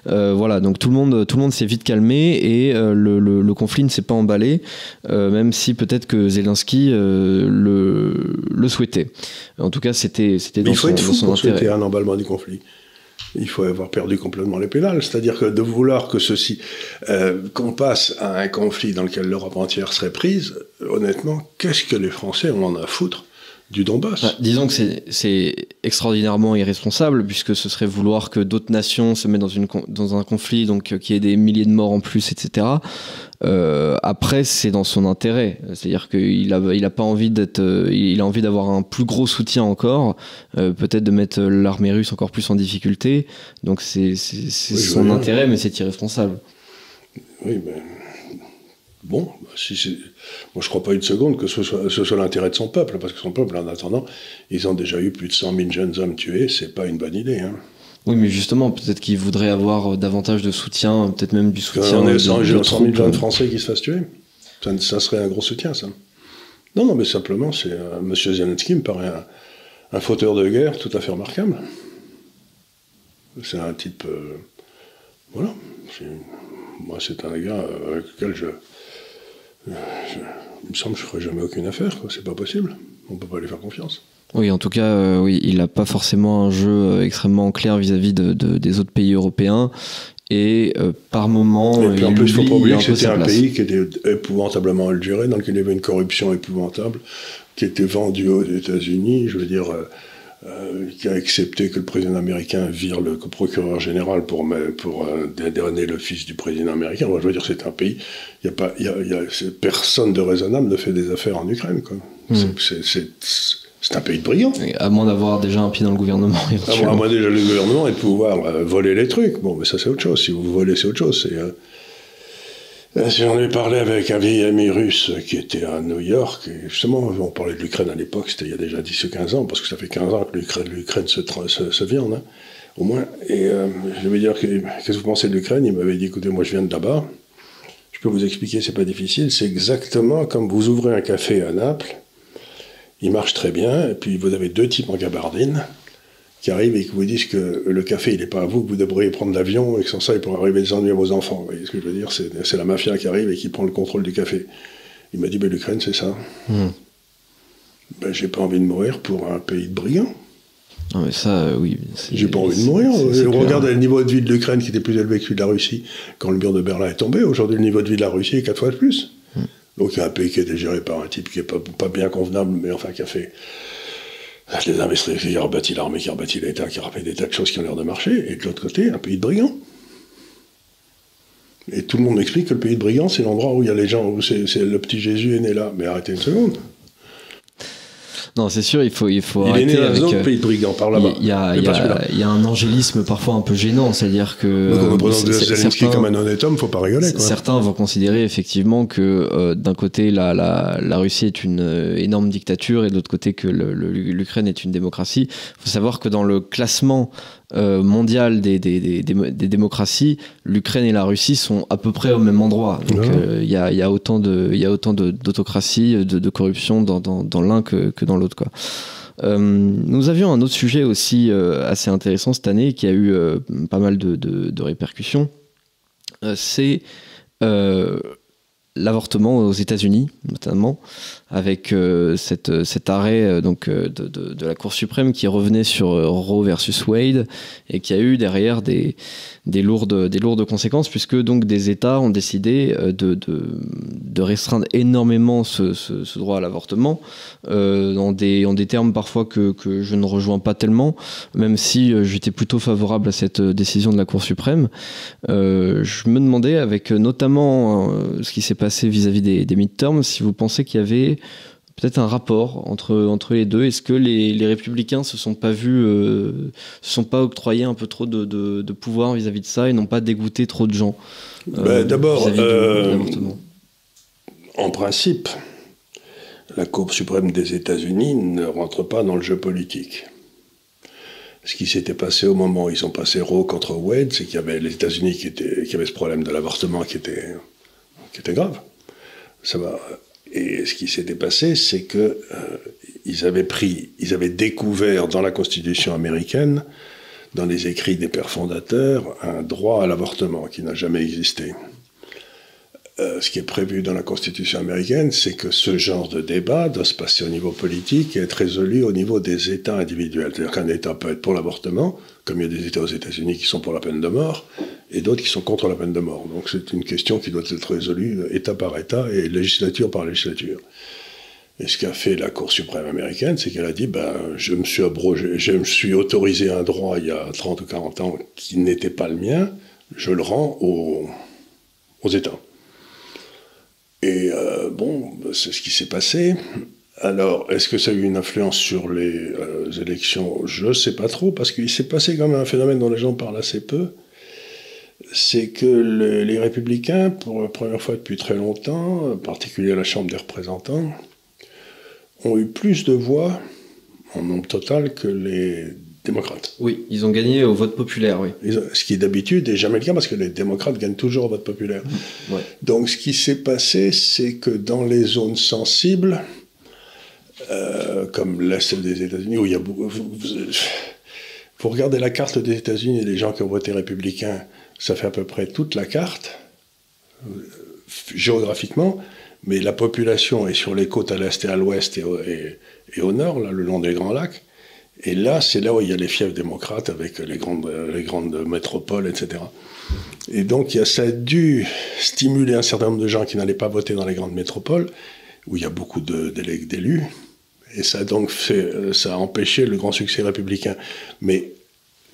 Voilà, donc tout le monde s'est vite calmé et le conflit ne s'est pas emballé, même si peut-être que Zelensky le souhaitait. En tout cas, c'était dans son intérêt. Il faut être fou pour souhaiter un emballement du conflit. Il faut avoir perdu complètement les pédales. C'est-à-dire que de vouloir que qu'on passe à un conflit dans lequel l'Europe entière serait prise, honnêtement, qu'est-ce que les Français en ont à foutre du Donbass? Disons que c'est extraordinairement irresponsable, puisque ce serait vouloir que d'autres nations se mettent dans un conflit, donc qu'il y ait des milliers de morts en plus, etc. Après, c'est dans son intérêt. C'est-à-dire qu'il a pas envie il a envie d'avoir un plus gros soutien encore, peut-être de mettre l'armée russe encore plus en difficulté. Donc c'est son intérêt, mais c'est irresponsable. Oui, mais bon, moi je crois pas une seconde que ce soit l'intérêt de son peuple, parce que son peuple, en attendant, ils ont déjà eu plus de 100 000 jeunes hommes tués, c'est pas une bonne idée, hein. Oui, mais justement, peut-être qu'il voudrait avoir davantage de soutien, peut-être même du soutien. On est 100 000 jeunes Français qui se fassent tuer. Ça serait un gros soutien, ça. Non, mais simplement, M. Zelensky me paraît un fauteur de guerre tout à fait remarquable. C'est un type... voilà. Moi, c'est un gars avec lequel il me semble que je ne ferai jamais aucune affaire, quoi. C'est pas possible. On ne peut pas lui faire confiance. Oui, en tout cas, oui, il n'a pas forcément un jeu extrêmement clair vis-à-vis des autres pays européens. Et par moment, et puis en plus, il ne faut pas oublier que c'était un pays qui était épouvantablement algéré, dans lequel il y avait une corruption épouvantable, qui était vendue aux États-Unis, je veux dire, qui a accepté que le président américain vire le procureur général pour dédouaner le fils du président américain. Moi, je veux dire, c'est un pays, personne de raisonnable ne fait des affaires en Ukraine, quoi. C'est un pays de brigands. À moins d'avoir déjà un pied dans le gouvernement. À moins déjà le gouvernement et de pouvoir voler les trucs. Bon, mais ça c'est autre chose. Si vous volez, c'est autre chose. J'en ai parlé avec un vieil ami russe qui était à New York. Et justement, on parlait de l'Ukraine à l'époque, c'était il y a déjà 10 ou 15 ans, parce que ça fait 15 ans que l'Ukraine se viande, hein, au moins. Et je vais dire, qu'est-ce que vous pensez de l'Ukraine? Il m'avait dit, écoutez, moi je viens de là-bas. Je peux vous expliquer, c'est pas difficile. C'est exactement comme vous ouvrez un café à Naples. Il marche très bien, et puis vous avez deux types en gabardine qui arrivent et qui vous disent que le café, il n'est pas à vous, que vous devriez prendre l'avion, et que sans ça, il pourrait arriver des ennuis à vos enfants. Vous voyez ce que je veux dire? C'est la mafia qui arrive et qui prend le contrôle du café. Il m'a dit, l'Ukraine, c'est ça. J'ai pas envie de mourir pour un pays de brigands. Non, mais ça, oui. J'ai pas envie de mourir. Regardez le niveau de vie de l'Ukraine qui était plus élevé que celui de la Russie quand le mur de Berlin est tombé. Aujourd'hui, le niveau de vie de la Russie est 4 fois de plus. Donc il y a un pays qui est géré par un type qui n'est pas bien convenable, mais enfin qui a fait les investisseurs, qui a rebâti l'armée, qui a rebâti l'État, qui a fait des tas de choses qui ont l'air de marcher, et de l'autre côté, un pays de brigands. Et tout le monde m'explique que le pays de brigands, c'est l'endroit où il y a les gens, où c'est le petit Jésus est né là. Mais arrêtez une seconde. Non, c'est sûr, il faut il arrêter. Il est né dans un autre pays de brigands, par là-bas. Il y a un angélisme parfois un peu gênant, c'est-à-dire que... Donc on représente Zelensky comme un honnête homme, il ne faut pas rigoler, quoi. Certains vont considérer effectivement que d'un côté la Russie est une énorme dictature et de l'autre côté que l'Ukraine est une démocratie. Il faut savoir que dans le classement mondial des démocraties, l'Ukraine et la Russie sont à peu près au même endroit. Donc il y a autant d'autocratie, de corruption dans l'un que dans l'autre, quoi. Nous avions un autre sujet aussi assez intéressant cette année qui a eu pas mal de répercussions. C'est l'avortement aux États-Unis, notamment, avec cet arrêt de la Cour suprême qui revenait sur Roe versus Wade et qui a eu derrière des lourdes conséquences, puisque donc des États ont décidé de restreindre énormément ce droit à l'avortement en des termes parfois que je ne rejoins pas tellement, même si j'étais plutôt favorable à cette décision de la Cour suprême. Je me demandais, avec notamment ce qui s'est passé vis-à-vis des midterms, si vous pensez qu'il y avait peut-être un rapport entre les deux. Est-ce que les républicains se sont pas octroyés un peu trop de pouvoir vis-à-vis de ça et n'ont pas dégoûté trop de gens d'abord, vis-à-vis de l'avortement? En principe, la Cour suprême des États-Unis ne rentre pas dans le jeu politique. Ce qui s'était passé au moment où ils ont passé Roe contre Wade, c'est qu'il y avait les États-Unis qui avaient ce problème de l'avortement qui était grave. Et ce qui s'était passé, c'est que ils avaient découvert dans la Constitution américaine, dans les écrits des pères fondateurs, un droit à l'avortement qui n'a jamais existé. Ce qui est prévu dans la Constitution américaine, c'est que ce genre de débat doit se passer au niveau politique et être résolu au niveau des États individuels. C'est-à-dire qu'un État peut être pour l'avortement, comme il y a des États aux États-Unis qui sont pour la peine de mort, et d'autres qui sont contre la peine de mort. Donc c'est une question qui doit être résolue État par État et législature par législature. Et ce qu'a fait la Cour suprême américaine, c'est qu'elle a dit, je me suis autorisé un droit il y a 30 ou 40 ans qui n'était pas le mien, je le rends aux États. Et c'est ce qui s'est passé. Alors, est-ce que ça a eu une influence sur les élections? Je ne sais pas trop, parce qu'il s'est passé quand même un phénomène dont les gens parlent assez peu. C'est que les républicains, pour la première fois depuis très longtemps, en particulier à la Chambre des représentants, ont eu plus de voix en nombre total que les démocrates. Oui, ils ont gagné au vote populaire, oui. Ce qui d'habitude n'est jamais le cas parce que les démocrates gagnent toujours au vote populaire. Ouais. Donc ce qui s'est passé, c'est que dans les zones sensibles, comme l'Est des États-Unis, où il y a beaucoup... Vous regardez la carte des États-Unis et les gens qui ont voté républicain, ça fait à peu près toute la carte, géographiquement, mais la population est sur les côtes à l'Est et à l'Ouest et au Nord, là, le long des Grands Lacs. Et là, c'est là où il y a les fiefs démocrates avec les grandes métropoles, etc. Et donc, ça a dû stimuler un certain nombre de gens qui n'allaient pas voter dans les grandes métropoles, où il y a beaucoup d'élus. Et ça a donc ça a empêché le grand succès républicain. Mais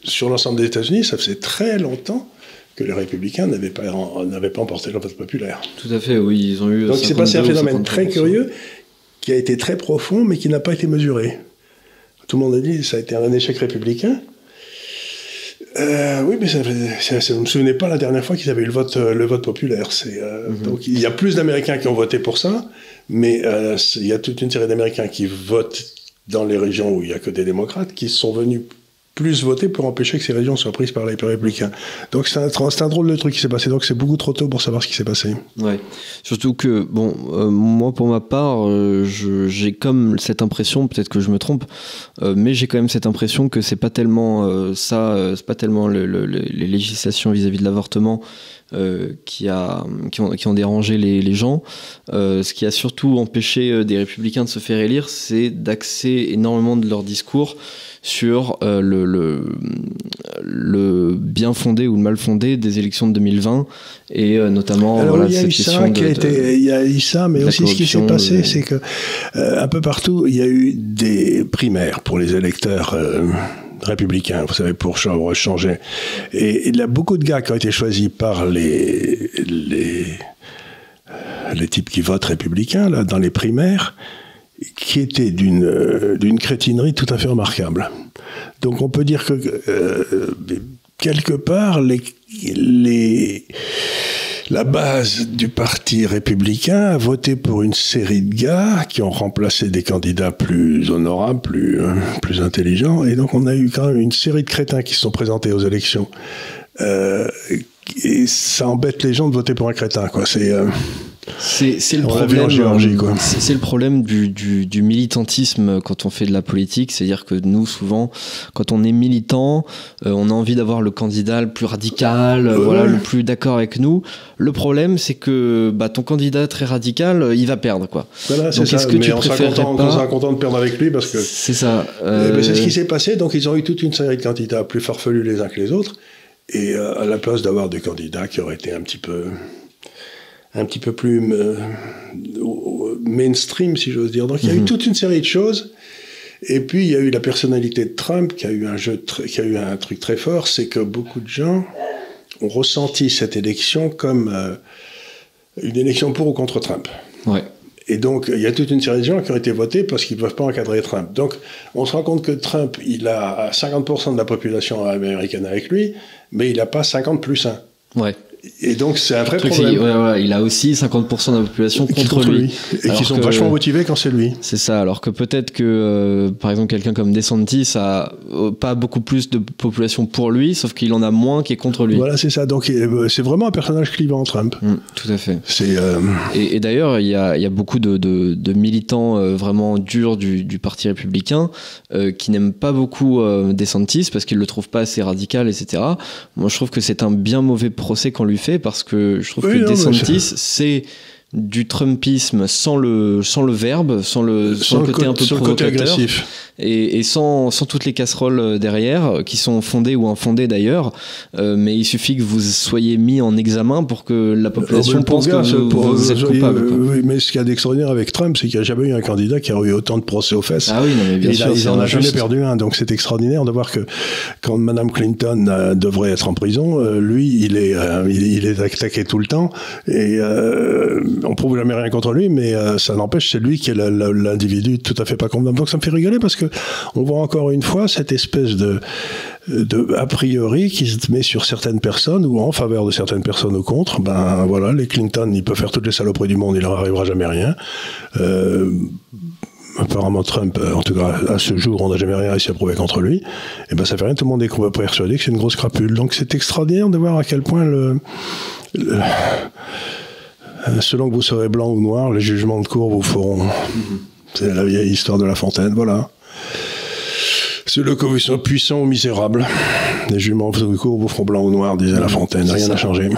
sur l'ensemble des États-Unis, ça faisait très longtemps que les républicains n'avaient pas emporté le vote populaire. Tout à fait, oui. Ils ont eu. Donc, il s'est passé un phénomène très curieux qui a été très profond, mais qui n'a pas été mesuré. Tout le monde a dit que ça a été un échec républicain. Oui, mais je ne me souvenais pas la dernière fois qu'ils avaient eu le vote populaire. Donc, il y a plus d'Américains qui ont voté pour ça, mais il y a toute une série d'Américains qui votent dans les régions où il n'y a que des démocrates, qui sont venus plus voter pour empêcher que ces régions soient prises par les républicains. Donc c'est un drôle de truc qui s'est passé. Donc c'est beaucoup trop tôt pour savoir ce qui s'est passé. Ouais. Surtout que, moi pour ma part, j'ai comme cette impression, peut-être que je me trompe, mais j'ai quand même cette impression que c'est pas tellement c'est pas tellement les législations vis-à-vis de l'avortement qui ont dérangé les gens. Ce qui a surtout empêché des républicains de se faire élire, c'est d'axer énormément de leur discours sur le bien fondé ou le mal fondé des élections de 2020 et notamment il y a eu ça il y a eu ça, mais aussi ce qui s'est passé, c'est que un peu partout il y a eu des primaires pour les électeurs républicains, vous savez, pour changer. Et il y a beaucoup de gars qui ont été choisis par les types qui votent républicains là dans les primaires, qui était d'une crétinerie tout à fait remarquable. Donc on peut dire que quelque part la base du parti républicain a voté pour une série de gars qui ont remplacé des candidats plus honorables, plus intelligents, et donc on a eu quand même une série de crétins qui se sont présentés aux élections. Et ça embête les gens de voter pour un crétin, quoi. C'est le problème. C'est le problème du militantisme quand on fait de la politique, c'est-à-dire que nous souvent, quand on est militant, on a envie d'avoir le candidat le plus radical, le plus d'accord avec nous. Le problème, c'est que ton candidat très radical, il va perdre, quoi. Voilà, donc est-ce que tu préférerais pas... On sera content de perdre avec lui parce que c'est ça. C'est ce qui s'est passé. Donc ils ont eu toute une série de candidats plus farfelus les uns que les autres, et à la place d'avoir des candidats qui auraient été un petit peu plus mainstream, si j'ose dire. Donc il y a eu toute une série de choses. Et puis il y a eu la personnalité de Trump qui a eu un truc très fort, c'est que beaucoup de gens ont ressenti cette élection comme une élection pour ou contre Trump. Ouais. Et donc, il y a toute une série de gens qui ont été votés parce qu'ils ne peuvent pas encadrer Trump. Donc, on se rend compte que Trump, il a 50% de la population américaine avec lui, mais il n'a pas 50 plus 1. Ouais. Et donc, c'est un vrai problème. Il a aussi 50% de la population contre lui. Et qui sont vachement motivés quand c'est lui. C'est ça, alors que peut-être que, par exemple, quelqu'un comme DeSantis a pas beaucoup plus de population pour lui, sauf qu'il en a moins qui est contre lui. Voilà, c'est ça. Donc, c'est vraiment un personnage clivant, Trump. Tout à fait. Et d'ailleurs, il y a beaucoup de militants vraiment durs du Parti républicain qui n'aiment pas beaucoup DeSantis parce qu'ils le trouvent pas assez radical, etc. Moi, je trouve que c'est un bien mauvais procès qu'on lui fait parce que je trouve que DeSantis, c'est du Trumpisme sans le verbe, sans le côté un peu provocateur, et sans toutes les casseroles derrière qui sont fondées ou infondées d'ailleurs, mais il suffit que vous soyez mis en examen pour que la population pense que vous êtes coupable. Oui, mais ce qu'il y a d'extraordinaire avec Trump, c'est qu'il n'y a jamais eu un candidat qui a eu autant de procès aux fesses. Ah oui, non, mais bien sûr, il n'en a jamais perdu un, donc c'est extraordinaire de voir que quand Madame Clinton devrait être en prison, lui, il est attaqué tout le temps, et on prouve jamais rien contre lui, mais ça n'empêche, c'est lui qui est l'individu tout à fait pas convenable. Donc ça me fait rigoler parce que on voit encore une fois cette espèce de a priori qui se met sur certaines personnes ou en faveur de certaines personnes ou contre. Ben voilà, les Clinton, ils peuvent faire toutes les saloperies du monde, il leur arrivera jamais rien. Apparemment Trump, en tout cas à ce jour, on n'a jamais rien réussi à prouver contre lui. Et ben ça fait rien, tout le monde est persuadé que c'est une grosse crapule. Donc c'est extraordinaire de voir à quel point selon que vous serez blanc ou noir, les jugements de cour vous feront. C'est la vieille histoire de La Fontaine, voilà. Selon que vous serez puissant ou misérable, les jugements de cour vous feront blanc ou noir, disait La Fontaine. Rien n'a changé.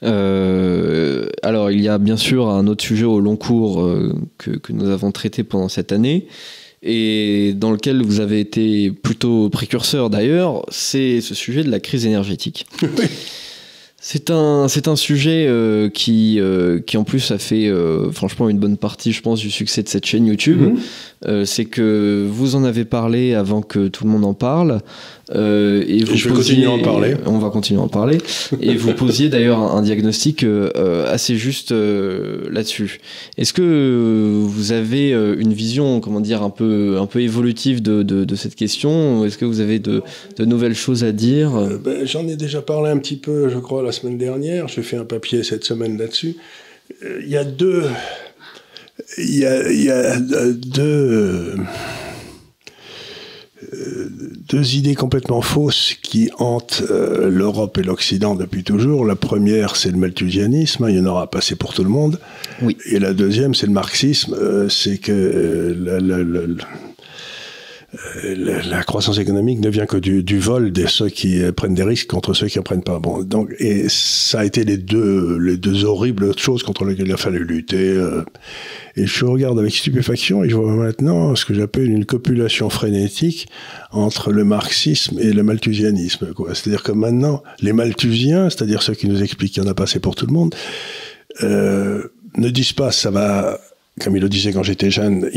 Alors, il y a bien sûr un autre sujet au long cours que nous avons traité pendant cette année, et dans lequel vous avez été plutôt précurseur d'ailleurs, c'est ce sujet de la crise énergétique. Oui. C'est un sujet qui en plus a fait franchement une bonne partie, je pense, du succès de cette chaîne YouTube. C'est que vous en avez parlé avant que tout le monde en parle. Et je vais continuer à en parler. On va continuer à en parler. Et vous posiez d'ailleurs un diagnostic assez juste là-dessus. Est-ce que vous avez une vision, comment dire, un peu évolutive de cette question? Est-ce que vous avez de nouvelles choses à dire? J'en ai déjà parlé un petit peu, je crois, la semaine dernière. J'ai fait un papier cette semaine là-dessus. Il y a deux idées complètement fausses qui hantent l'Europe et l'Occident depuis toujours. La première, c'est le malthusianisme, il y en aura passé pour tout le monde. Oui. Et la deuxième, c'est le marxisme, c'est que la croissance économique ne vient que du vol de ceux qui prennent des risques contre ceux qui en prennent pas. Bon, donc, et ça a été les deux horribles choses contre lesquelles il a fallu lutter. Et je regarde avec stupéfaction et je vois maintenant ce que j'appelle une copulation frénétique entre le marxisme et le malthusianisme, quoi. C'est-à-dire que maintenant, les malthusiens, c'est-à-dire ceux qui nous expliquent qu'il y en a pas assez pour tout le monde, ne disent pas ça va. Comme il le disait quand j'étais jeune,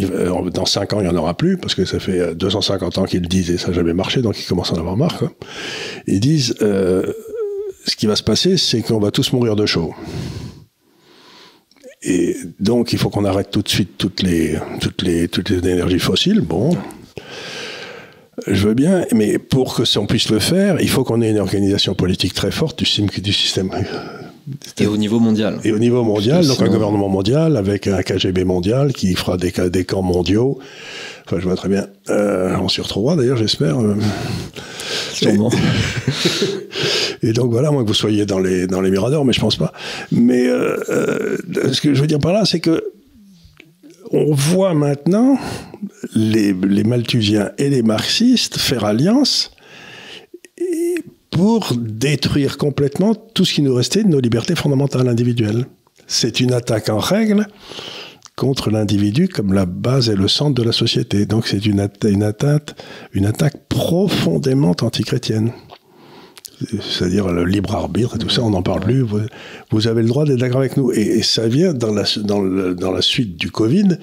dans 5 ans, il n'y en aura plus, parce que ça fait 250 ans qu'ils le disent et ça n'a jamais marché, donc ils commencent à en avoir marre, quoi. Ils disent, ce qui va se passer, c'est qu'on va tous mourir de chaud. Et donc, il faut qu'on arrête tout de suite toutes les énergies fossiles. Bon, je veux bien, mais pour que on puisse le faire, il faut qu'on ait une organisation politique très forte du système. Et au niveau mondial. Et au niveau mondial, donc un gouvernement mondial avec un KGB mondial qui fera des camps mondiaux. Enfin, je vois très bien. On s'y retrouvera d'ailleurs, j'espère. Sûrement. Et donc voilà, moi que vous soyez dans les miradors, mais je pense pas. Mais ce que je veux dire par là, c'est que on voit maintenant les malthusiens et les marxistes faire alliance pour détruire complètement tout ce qui nous restait de nos libertés fondamentales individuelles. C'est une attaque en règle contre l'individu comme la base et le centre de la société. Donc c'est une attaque profondément antichrétienne. C'est-à-dire le libre arbitre et tout ça, on n'en parle plus. Vous avez le droit d'être d'accord avec nous. Et ça vient dans la suite du Covid,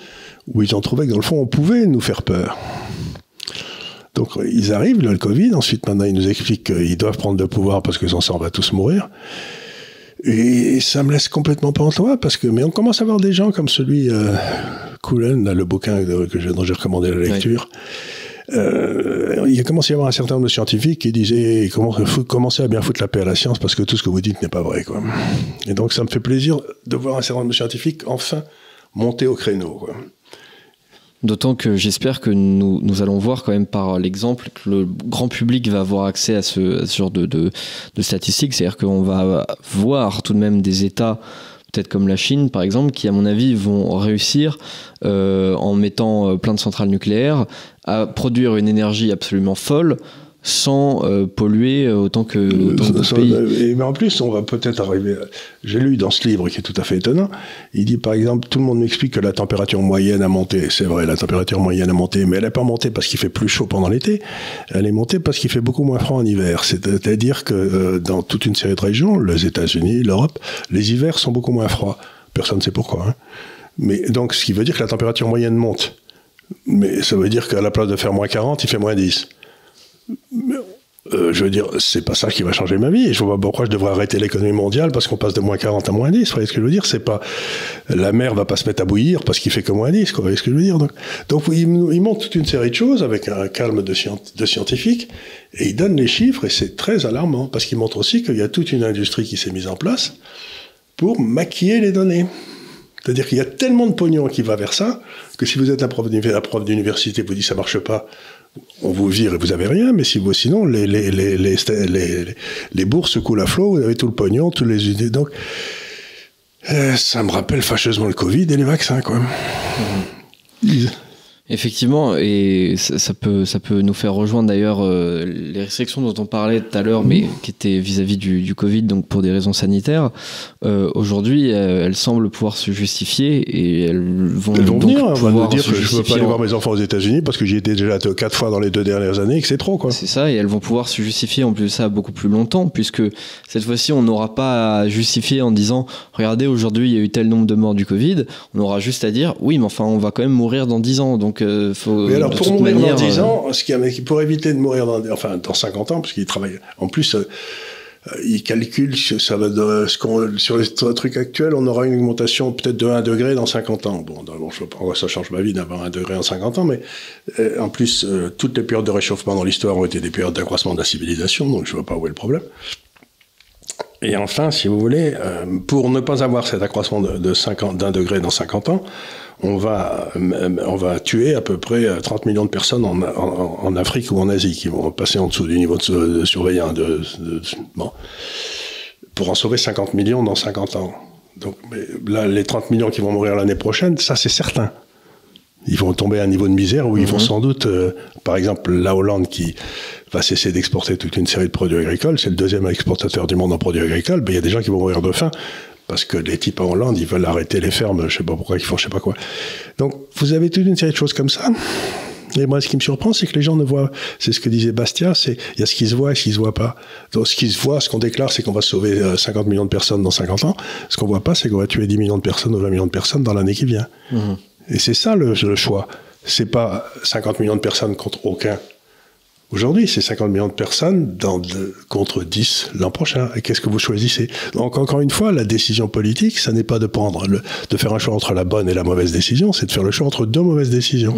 où ils ont trouvé que dans le fond, on pouvait nous faire peur. Donc ils arrivent, le Covid, ensuite maintenant ils nous expliquent qu'ils doivent prendre le pouvoir parce que sans ça on va tous mourir. Et ça me laisse complètement pantois, mais on commence à voir des gens comme celui, Cullen, le bouquin dont j'ai recommandé la lecture. Il a commencé à y avoir un certain nombre de scientifiques qui disaient commencez à bien foutre la paix à la science parce que tout ce que vous dites n'est pas vrai, quoi. Et donc ça me fait plaisir de voir un certain nombre de scientifiques enfin monter au créneau, quoi. D'autant que j'espère que nous allons voir quand même par l'exemple que le grand public va avoir accès à ce genre de statistiques. C'est-à-dire qu'on va voir tout de même des États, peut-être comme la Chine par exemple, qui à mon avis vont réussir en mettant plein de centrales nucléaires à produire une énergie absolument folle sans polluer autant que d'autres pays. Mais en plus, on va peut-être arriver... J'ai lu dans ce livre qui est tout à fait étonnant, il dit par exemple, tout le monde m'explique que la température moyenne a monté. C'est vrai, la température moyenne a monté, mais elle n'est pas montée parce qu'il fait plus chaud pendant l'été, elle est montée parce qu'il fait beaucoup moins froid en hiver. C'est-à-dire que dans toute une série de régions, les États-Unis, l'Europe, les hivers sont beaucoup moins froids. Personne ne sait pourquoi, hein. Mais donc, ce qui veut dire que la température moyenne monte. Mais ça veut dire qu'à la place de faire moins 40, il fait moins 10. Je veux dire, c'est pas ça qui va changer ma vie. Et je vois pas pourquoi je devrais arrêter l'économie mondiale parce qu'on passe de moins 40 à moins 10. Vous voyez ce que je veux dire? C'est pas, la mer va pas se mettre à bouillir parce qu'il fait que moins 10, quoi. Vous voyez ce que je veux dire? Donc il montre toute une série de choses avec un calme de scientifique et il donne les chiffres et c'est très alarmant parce qu'il montre aussi qu'il y a toute une industrie qui s'est mise en place pour maquiller les données. C'est-à-dire qu'il y a tellement de pognon qui va vers ça que si vous êtes un prof d'université, vous dites ça marche pas, on vous vire et vous avez rien, mais sinon les bourses coulent à flot, vous avez tout le pognon, tous les idées. Donc ça me rappelle fâcheusement le Covid et les vaccins, quoi. Effectivement, et ça peut nous faire rejoindre d'ailleurs les restrictions dont on parlait tout à l'heure, mais qui étaient vis-à-vis du Covid, donc pour des raisons sanitaires. Aujourd'hui, elles semblent pouvoir se justifier et elles vont venir. On va nous dire que je ne peux pas aller voir mes enfants aux États-Unis parce que j'y étais déjà 4 fois dans les 2 dernières années et que c'est trop, quoi. C'est ça, et elles vont pouvoir se justifier en plus de ça beaucoup plus longtemps, puisque cette fois-ci, on n'aura pas à justifier en disant regardez, aujourd'hui, il y a eu tel nombre de morts du Covid. On aura juste à dire oui, mais enfin, on va quand même mourir dans 10 ans. Donc, mais alors, pour mourir dans 10 ans, pour éviter de mourir dans 50 ans, parce qu'il travaille. En plus, il calcule, sur les trucs actuels, on aura une augmentation peut-être de 1 degré dans 50 ans. Bon, je sais pas pourquoi ça change ma vie d'avoir 1 degré en 50 ans, mais en plus, toutes les périodes de réchauffement dans l'histoire ont été des périodes d'accroissement de la civilisation, donc je vois pas où est le problème. Et enfin, si vous voulez, pour ne pas avoir cet accroissement d'1 degré dans 50 ans, on va tuer à peu près 30 millions de personnes en Afrique ou en Asie qui vont passer en dessous du niveau de surveillance. Bon, pour en sauver 50 millions dans 50 ans. Donc là, les 30 millions qui vont mourir l'année prochaine, ça c'est certain. Ils vont tomber à un niveau de misère où ils vont sans doute, par exemple, la Hollande qui va cesser d'exporter toute une série de produits agricoles, c'est le 2e exportateur du monde en produits agricoles, il y a des gens qui vont mourir de faim. Parce que les types en Hollande, ils veulent arrêter les fermes, je sais pas pourquoi ils font je sais pas quoi. Donc, vous avez toute une série de choses comme ça. Et moi, ce qui me surprend, c'est que les gens ne voient, c'est ce que disait Bastia, il y a ce qui se voit et ce qui se voit pas. Donc, ce qui se voit, ce qu'on déclare, c'est qu'on va sauver 50 millions de personnes dans 50 ans. Ce qu'on voit pas, c'est qu'on va tuer 10 millions de personnes ou 20 millions de personnes dans l'année qui vient. Et c'est ça le choix. C'est pas 50 millions de personnes contre aucun. Aujourd'hui, c'est 50 millions de personnes contre 10 l'an prochain. Et qu'est-ce que vous choisissez? Donc, encore une fois, la décision politique, ça n'est pas de faire un choix entre la bonne et la mauvaise décision, c'est de faire le choix entre 2 mauvaises décisions.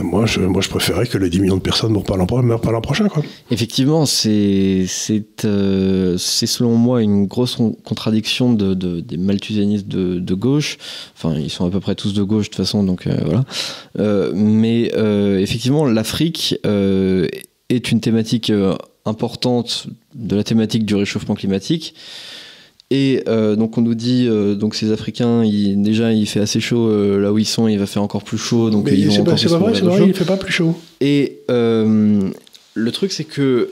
Moi, je préférais que les 10 millions de personnes ne meurent pas l'an prochain, quoi. Effectivement, c'est selon moi une grosse contradiction des malthusianistes de gauche. Enfin, ils sont à peu près tous de gauche de toute façon, donc voilà. Mais effectivement, l'Afrique est une thématique importante de la thématique du réchauffement climatique. Et donc on nous dit donc ces Africains, il fait assez chaud là où ils sont, il va faire encore plus chaud, donc mais ils vont encore plus c'est pas vrai, il fait pas plus chaud. Et le truc c'est que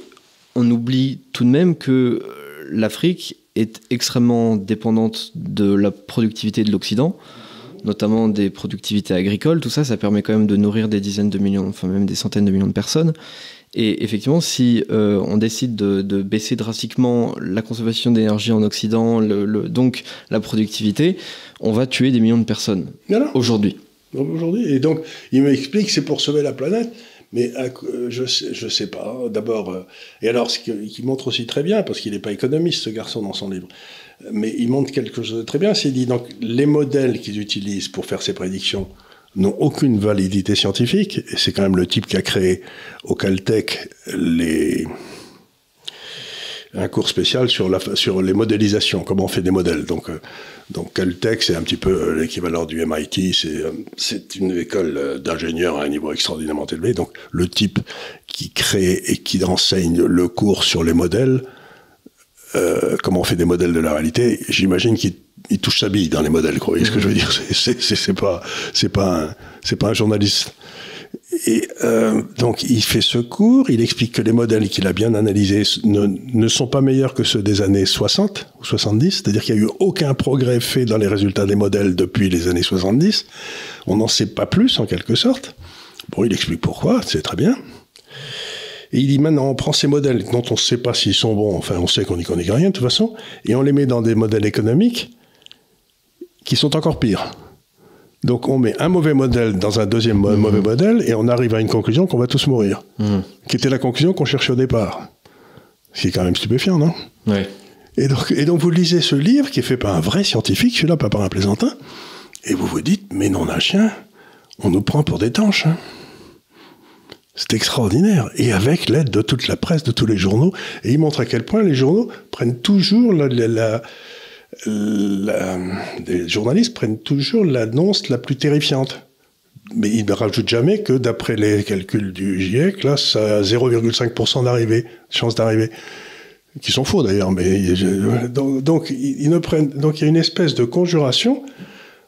on oublie tout de même que l'Afrique est extrêmement dépendante de la productivité de l'Occident, notamment des productivités agricoles. Tout ça, ça permet quand même de nourrir des dizaines de millions, enfin même des centaines de millions de personnes. Et effectivement, si on décide de baisser drastiquement la consommation d'énergie en Occident, donc la productivité, on va tuer des millions de personnes aujourd'hui. Et donc, il m'explique que c'est pour sauver la planète. Mais je sais pas. D'abord, et alors, ce qu'il montre aussi très bien, parce qu'il n'est pas économiste, ce garçon, dans son livre, mais il montre quelque chose de très bien, c'est qu'il dit, donc, les modèles qu'ils utilisent pour faire ces prédictions n'ont aucune validité scientifique, et c'est quand même le type qui a créé au Caltech un cours spécial sur les modélisations, comment on fait des modèles. Donc Caltech, c'est un petit peu l'équivalent du MIT, c'est une école d'ingénieurs à un niveau extraordinairement élevé. Donc le type qui crée et qui enseigne le cours sur les modèles, comment on fait des modèles de la réalité, j'imagine qu'il touche sa bille dans les modèles, quoi. Vous voyez ce que je veux dire? C'est pas un journaliste. Et donc il fait ce cours, il explique que les modèles qu'il a bien analysés ne sont pas meilleurs que ceux des années 60 ou 70, c'est-à-dire qu'il n'y a eu aucun progrès fait dans les résultats des modèles depuis les années 70. On n'en sait pas plus en quelque sorte. Bon, il explique pourquoi, c'est très bien. Et il dit maintenant on prend ces modèles dont on ne sait pas s'ils sont bons, enfin on sait qu'on n'y connaît rien de toute façon, et on les met dans des modèles économiques qui sont encore pires. Donc on met un mauvais modèle dans un deuxième mauvais modèle et on arrive à une conclusion qu'on va tous mourir. Qui était la conclusion qu'on cherchait au départ. Ce qui est quand même stupéfiant, non? Oui. Et donc vous lisez ce livre qui est fait par un vrai scientifique, celui-là pas par un plaisantin, et vous vous dites, mais non d'un chien, on nous prend pour des tanches. Hein. C'est extraordinaire. Et avec l'aide de toute la presse, de tous les journaux, et il montre à quel point les journaux prennent toujours les journalistes prennent toujours l'annonce la plus terrifiante. Mais ils ne rajoutent jamais que d'après les calculs du GIEC, là, ça a 0,5% d'arrivée, chance d'arrivée. Qui sont faux d'ailleurs, mais donc il y a une espèce de conjuration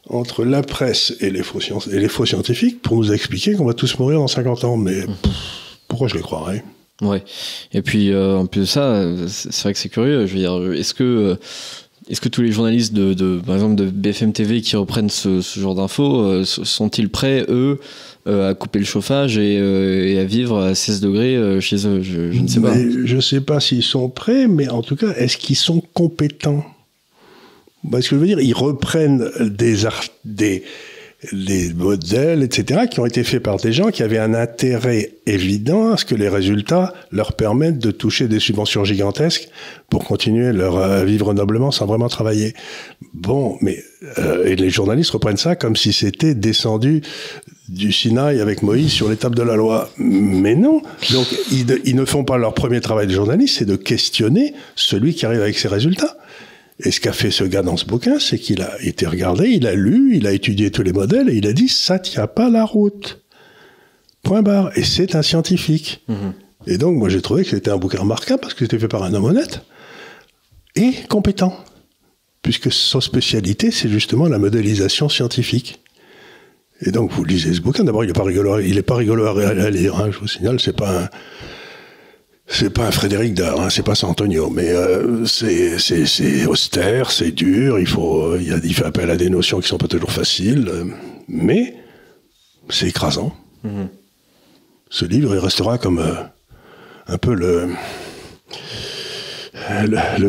entre la presse et les faux scientifiques pour nous expliquer qu'on va tous mourir dans 50 ans. Mais pourquoi je les croirais? Ouais. Et puis en plus de ça, c'est vrai que c'est curieux. Je veux dire, est-ce que tous les journalistes par exemple de BFM TV qui reprennent ce genre d'infos sont-ils prêts, eux, à couper le chauffage et à vivre à 16 degrés chez eux? Je ne sais pas. Je ne sais pas s'ils sont prêts, mais en tout cas, est-ce qu'ils sont compétents? Ce que je veux dire, ils reprennent les modèles, etc., qui ont été faits par des gens qui avaient un intérêt évident à ce que les résultats leur permettent de toucher des subventions gigantesques pour continuer à vivre noblement sans vraiment travailler. Bon, mais et les journalistes reprennent ça comme si c'était descendu du Sinaï avec Moïse sur l'étape de la loi. Mais non. Donc, ils ne font pas leur premier travail de journaliste, c'est de questionner celui qui arrive avec ses résultats. Et ce qu'a fait ce gars dans ce bouquin, c'est qu'il a été regardé, il a lu, il a étudié tous les modèles et il a dit « ça tient pas la route ». Point barre. Et c'est un scientifique. Et donc, moi, j'ai trouvé que c'était un bouquin remarquable parce que c'était fait par un homme honnête et compétent. Puisque son spécialité, c'est justement la modélisation scientifique. Et donc, vous lisez ce bouquin. D'abord, il est pas rigolo à lire, hein, je vous signale, c'est pas un Frédéric Dard, hein, c'est pas San Antonio, mais c'est austère, c'est dur, il fait appel à des notions qui sont pas toujours faciles, mais c'est écrasant. Ce livre, il restera comme un peu le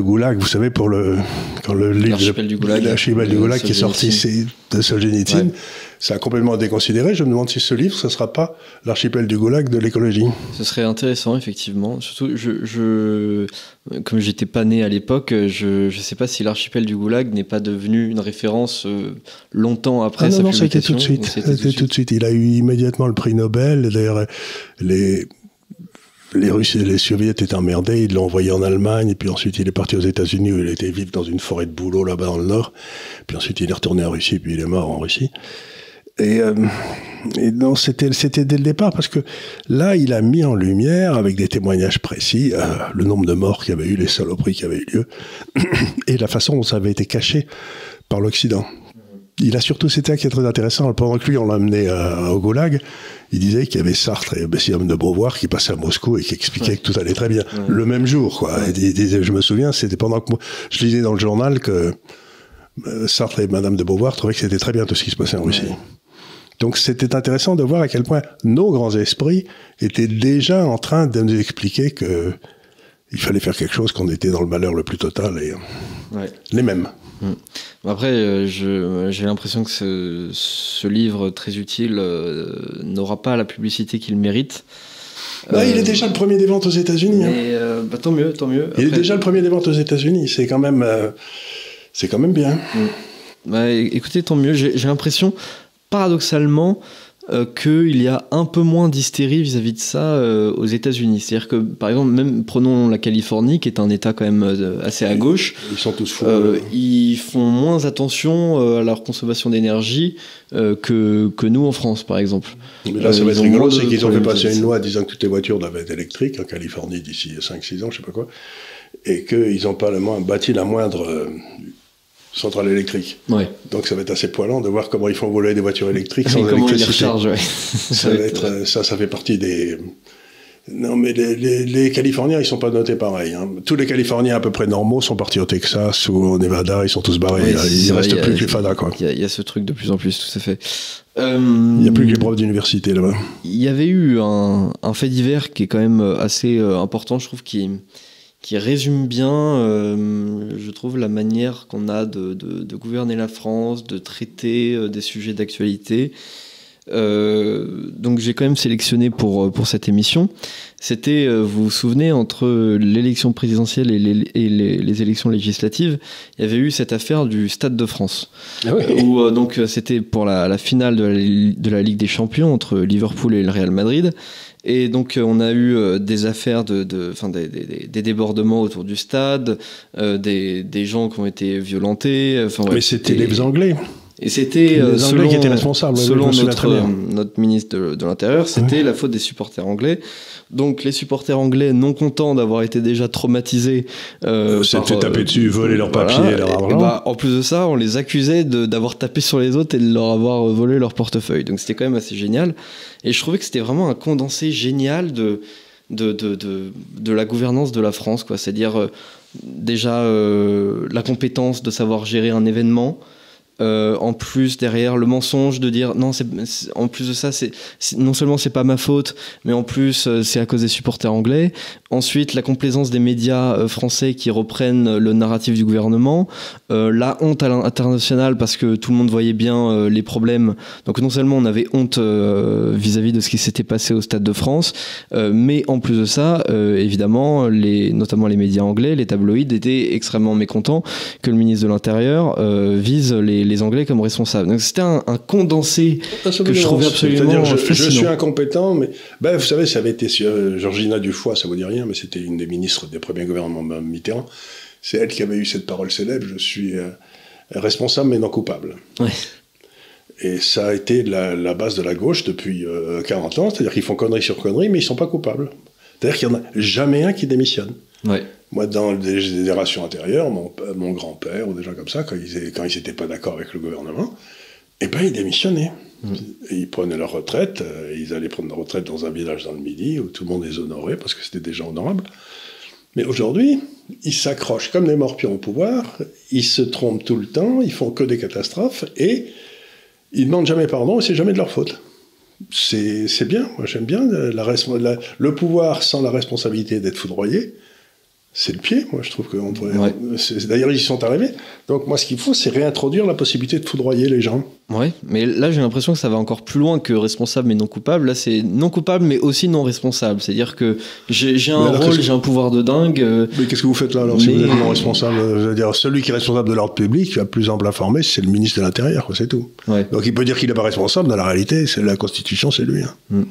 goulag, vous savez, quand le livre L'archipel du goulag, du goulag qui est sorti de Solzhenitsyn, ouais. Ça a complètement déconsidéré. Je me demande si ce livre, ce ne sera pas l'archipel du goulag de l'écologie. Ce serait intéressant, effectivement. Surtout, comme j'étais pas né à l'époque, je sais pas si l'archipel du goulag n'est pas devenu une référence longtemps après sa publication. Non, c'était tout de suite. Il a eu immédiatement le prix Nobel. D'ailleurs, les Russes et les Soviétiques étaient emmerdés, ils l'ont envoyé en Allemagne, et puis ensuite il est parti aux États-Unis où il était vivre dans une forêt de bouleaux là-bas dans le Nord, puis ensuite il est retourné en Russie, puis il est mort en Russie. Et non, c'était dès le départ, parce que là, il a mis en lumière, avec des témoignages précis, le nombre de morts qu'il y avait eu, les saloperies qui avaient eu lieu, et la façon dont ça avait été caché par l'Occident. Il a surtout, c'était ça qui est très intéressant, pendant que lui, on l'a amené au Goulag, il disait qu'il y avait Sartre et Bessiam de Beauvoir qui passaient à Moscou et qui expliquaient que tout allait très bien. Le même jour, quoi. Ouais. Il disait, je me souviens, c'était pendant que je lisais dans le journal que Sartre et Madame de Beauvoir trouvaient que c'était très bien tout ce qui se passait en Russie. Donc c'était intéressant de voir à quel point nos grands esprits étaient déjà en train de nous expliquer que il fallait faire quelque chose, qu'on était dans le malheur le plus total et les mêmes. Après, j'ai l'impression que ce livre très utile n'aura pas la publicité qu'il mérite. Il est déjà le premier des ventes aux États-Unis. Mais tant mieux, tant mieux. Après, il est déjà le premier des ventes aux États-Unis. C'est quand même bien. Écoutez, tant mieux. J'ai l'impression, paradoxalement, qu'il y a un peu moins d'hystérie vis-à-vis de ça aux États-Unis. C'est-à-dire que, par exemple, même prenons la Californie, qui est un État quand même assez à gauche. Ils sont tous fous. Ils font moins attention à leur consommation d'énergie que nous en France, par exemple. Mais là, ça va être rigolo, c'est qu'ils ont fait passer une loi disant que toutes les voitures doivent être électriques en Californie d'ici 5-6 ans, je sais pas quoi, et qu'ils n'ont pas bâti la moindre centrale électrique. Ouais. Donc ça va être assez poilant de voir comment ils font voler des voitures électriques sans comment électricité. Ils les rechargent, ouais. Ça fait partie des... Non, mais les Californiens, ils sont pas notés pareil. Hein. Tous les Californiens à peu près normaux sont partis au Texas ou au Nevada, ils sont tous barrés. Il reste plus que les fadas, quoi. Il y a ce truc de plus en plus, tout à fait. Il n'y a plus que les profs d'université là-bas. Il y avait eu un fait divers qui est quand même assez important, je trouve, qui résume bien, je trouve, la manière qu'on a de gouverner la France, de traiter des sujets d'actualité. Donc j'ai quand même sélectionné pour cette émission. C'était, vous vous souvenez, entre l'élection présidentielle et les élections législatives, il y avait eu cette affaire du Stade de France. Ah oui. Où donc c'était pour la finale de la Ligue des Champions entre Liverpool et le Real Madrid. Et donc on a eu des affaires des débordements autour du stade, des gens qui ont été violentés. Mais c'était les Anglais. Et c'était, les Anglais qui étaient responsables. Selon notre ministre de l'Intérieur, c'était la faute des supporters anglais. Donc les supporters anglais, non contents d'avoir été déjà traumatisés, s'étaient tapés dessus, volé leurs papiers, leur argent. En plus de ça, on les accusait d'avoir tapé sur les autres et de leur avoir volé leur portefeuille. Donc c'était quand même assez génial. Et je trouvais que c'était vraiment un condensé génial de la gouvernance de la France, quoi. C'est-à-dire déjà la compétence de savoir gérer un événement. En plus derrière le mensonge de dire non, en plus de ça non seulement c'est pas ma faute, mais en plus c'est à cause des supporters anglais. Ensuite la complaisance des médias français qui reprennent le narratif du gouvernement, la honte à l'international parce que tout le monde voyait bien les problèmes. Donc non seulement on avait honte vis-à-vis de ce qui s'était passé au Stade de France, mais en plus de ça évidemment notamment les médias anglais, les tabloïds étaient extrêmement mécontents que le ministre de l'Intérieur vise les Anglais comme responsables. Donc c'était un condensé que je trouvais absolument fascinant. Je suis incompétent, mais vous savez, ça avait été Georgina Dufoy, ça vous dit rien, mais c'était une des ministres des premiers gouvernements Mitterrand. C'est elle qui avait eu cette parole célèbre, je suis responsable mais non coupable. Ouais. Et ça a été la base de la gauche depuis 40 ans, c'est-à-dire qu'ils font connerie sur connerie, mais ils sont pas coupables. C'est-à-dire qu'il n'y en a jamais un qui démissionne. Ouais. Moi, dans les générations antérieures, mon grand-père ou des gens comme ça, quand ils n'étaient pas d'accord avec le gouvernement, ils démissionnaient. Et ils prenaient leur retraite, ils allaient prendre leur retraite dans un village dans le Midi où tout le monde les honorait parce que c'était des gens honorables. Mais aujourd'hui, ils s'accrochent comme des morpions au pouvoir, ils se trompent tout le temps, ils font que des catastrophes et ils ne demandent jamais pardon et c'est jamais de leur faute. C'est bien, moi j'aime bien le pouvoir sans la responsabilité d'être foudroyé. C'est le pied, moi je trouve qu'on pourrait... Ouais. D'ailleurs ils y sont arrivés. Donc moi ce qu'il faut c'est réintroduire la possibilité de foudroyer les gens. Ouais, mais là j'ai l'impression que ça va encore plus loin que responsable mais non coupable. Là c'est non coupable mais aussi non responsable. C'est-à-dire que j'ai un rôle, j'ai un pouvoir de dingue. Mais qu'est-ce que vous faites là alors si vous êtes non responsable? Je veux dire, celui qui est responsable de l'ordre public, le plus ample informé, c'est le ministre de l'Intérieur, c'est tout. Ouais. Donc il peut dire qu'il n'est pas responsable, dans la réalité, c'est la Constitution, c'est lui. Hein.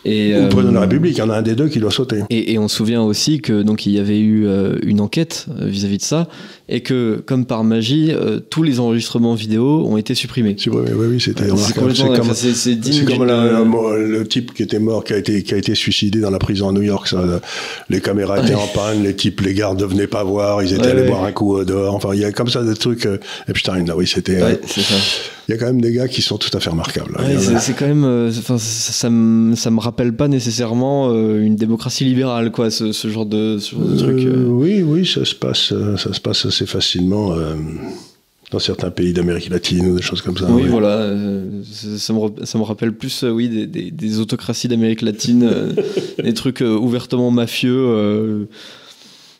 Et, ou le président de la République, il y en a un des deux qui doit sauter. Et on se souvient aussi que donc il y avait eu une enquête vis-à-vis de ça et que comme par magie tous les enregistrements vidéo ont été supprimés. Oui, c'était remarquable. C'est comme le type qui était mort, qui a été suicidé dans la prison à New York. Ça, les caméras étaient en panne, les gardes ne venaient pas voir, ils étaient allés boire un coup dehors. Enfin, il y a comme ça des trucs. Epstein, là, oui, c'était. C'est ça. Il y a quand même des gars qui sont tout à fait remarquables. Ouais, c'est quand même. Ça me rappelle pas nécessairement une démocratie libérale, quoi, ce genre de truc. Oui, ça se passe assez facilement dans certains pays d'Amérique latine ou des choses comme ça. Oui, voilà. Ça me rappelle plus, des autocraties d'Amérique latine, des trucs ouvertement mafieux.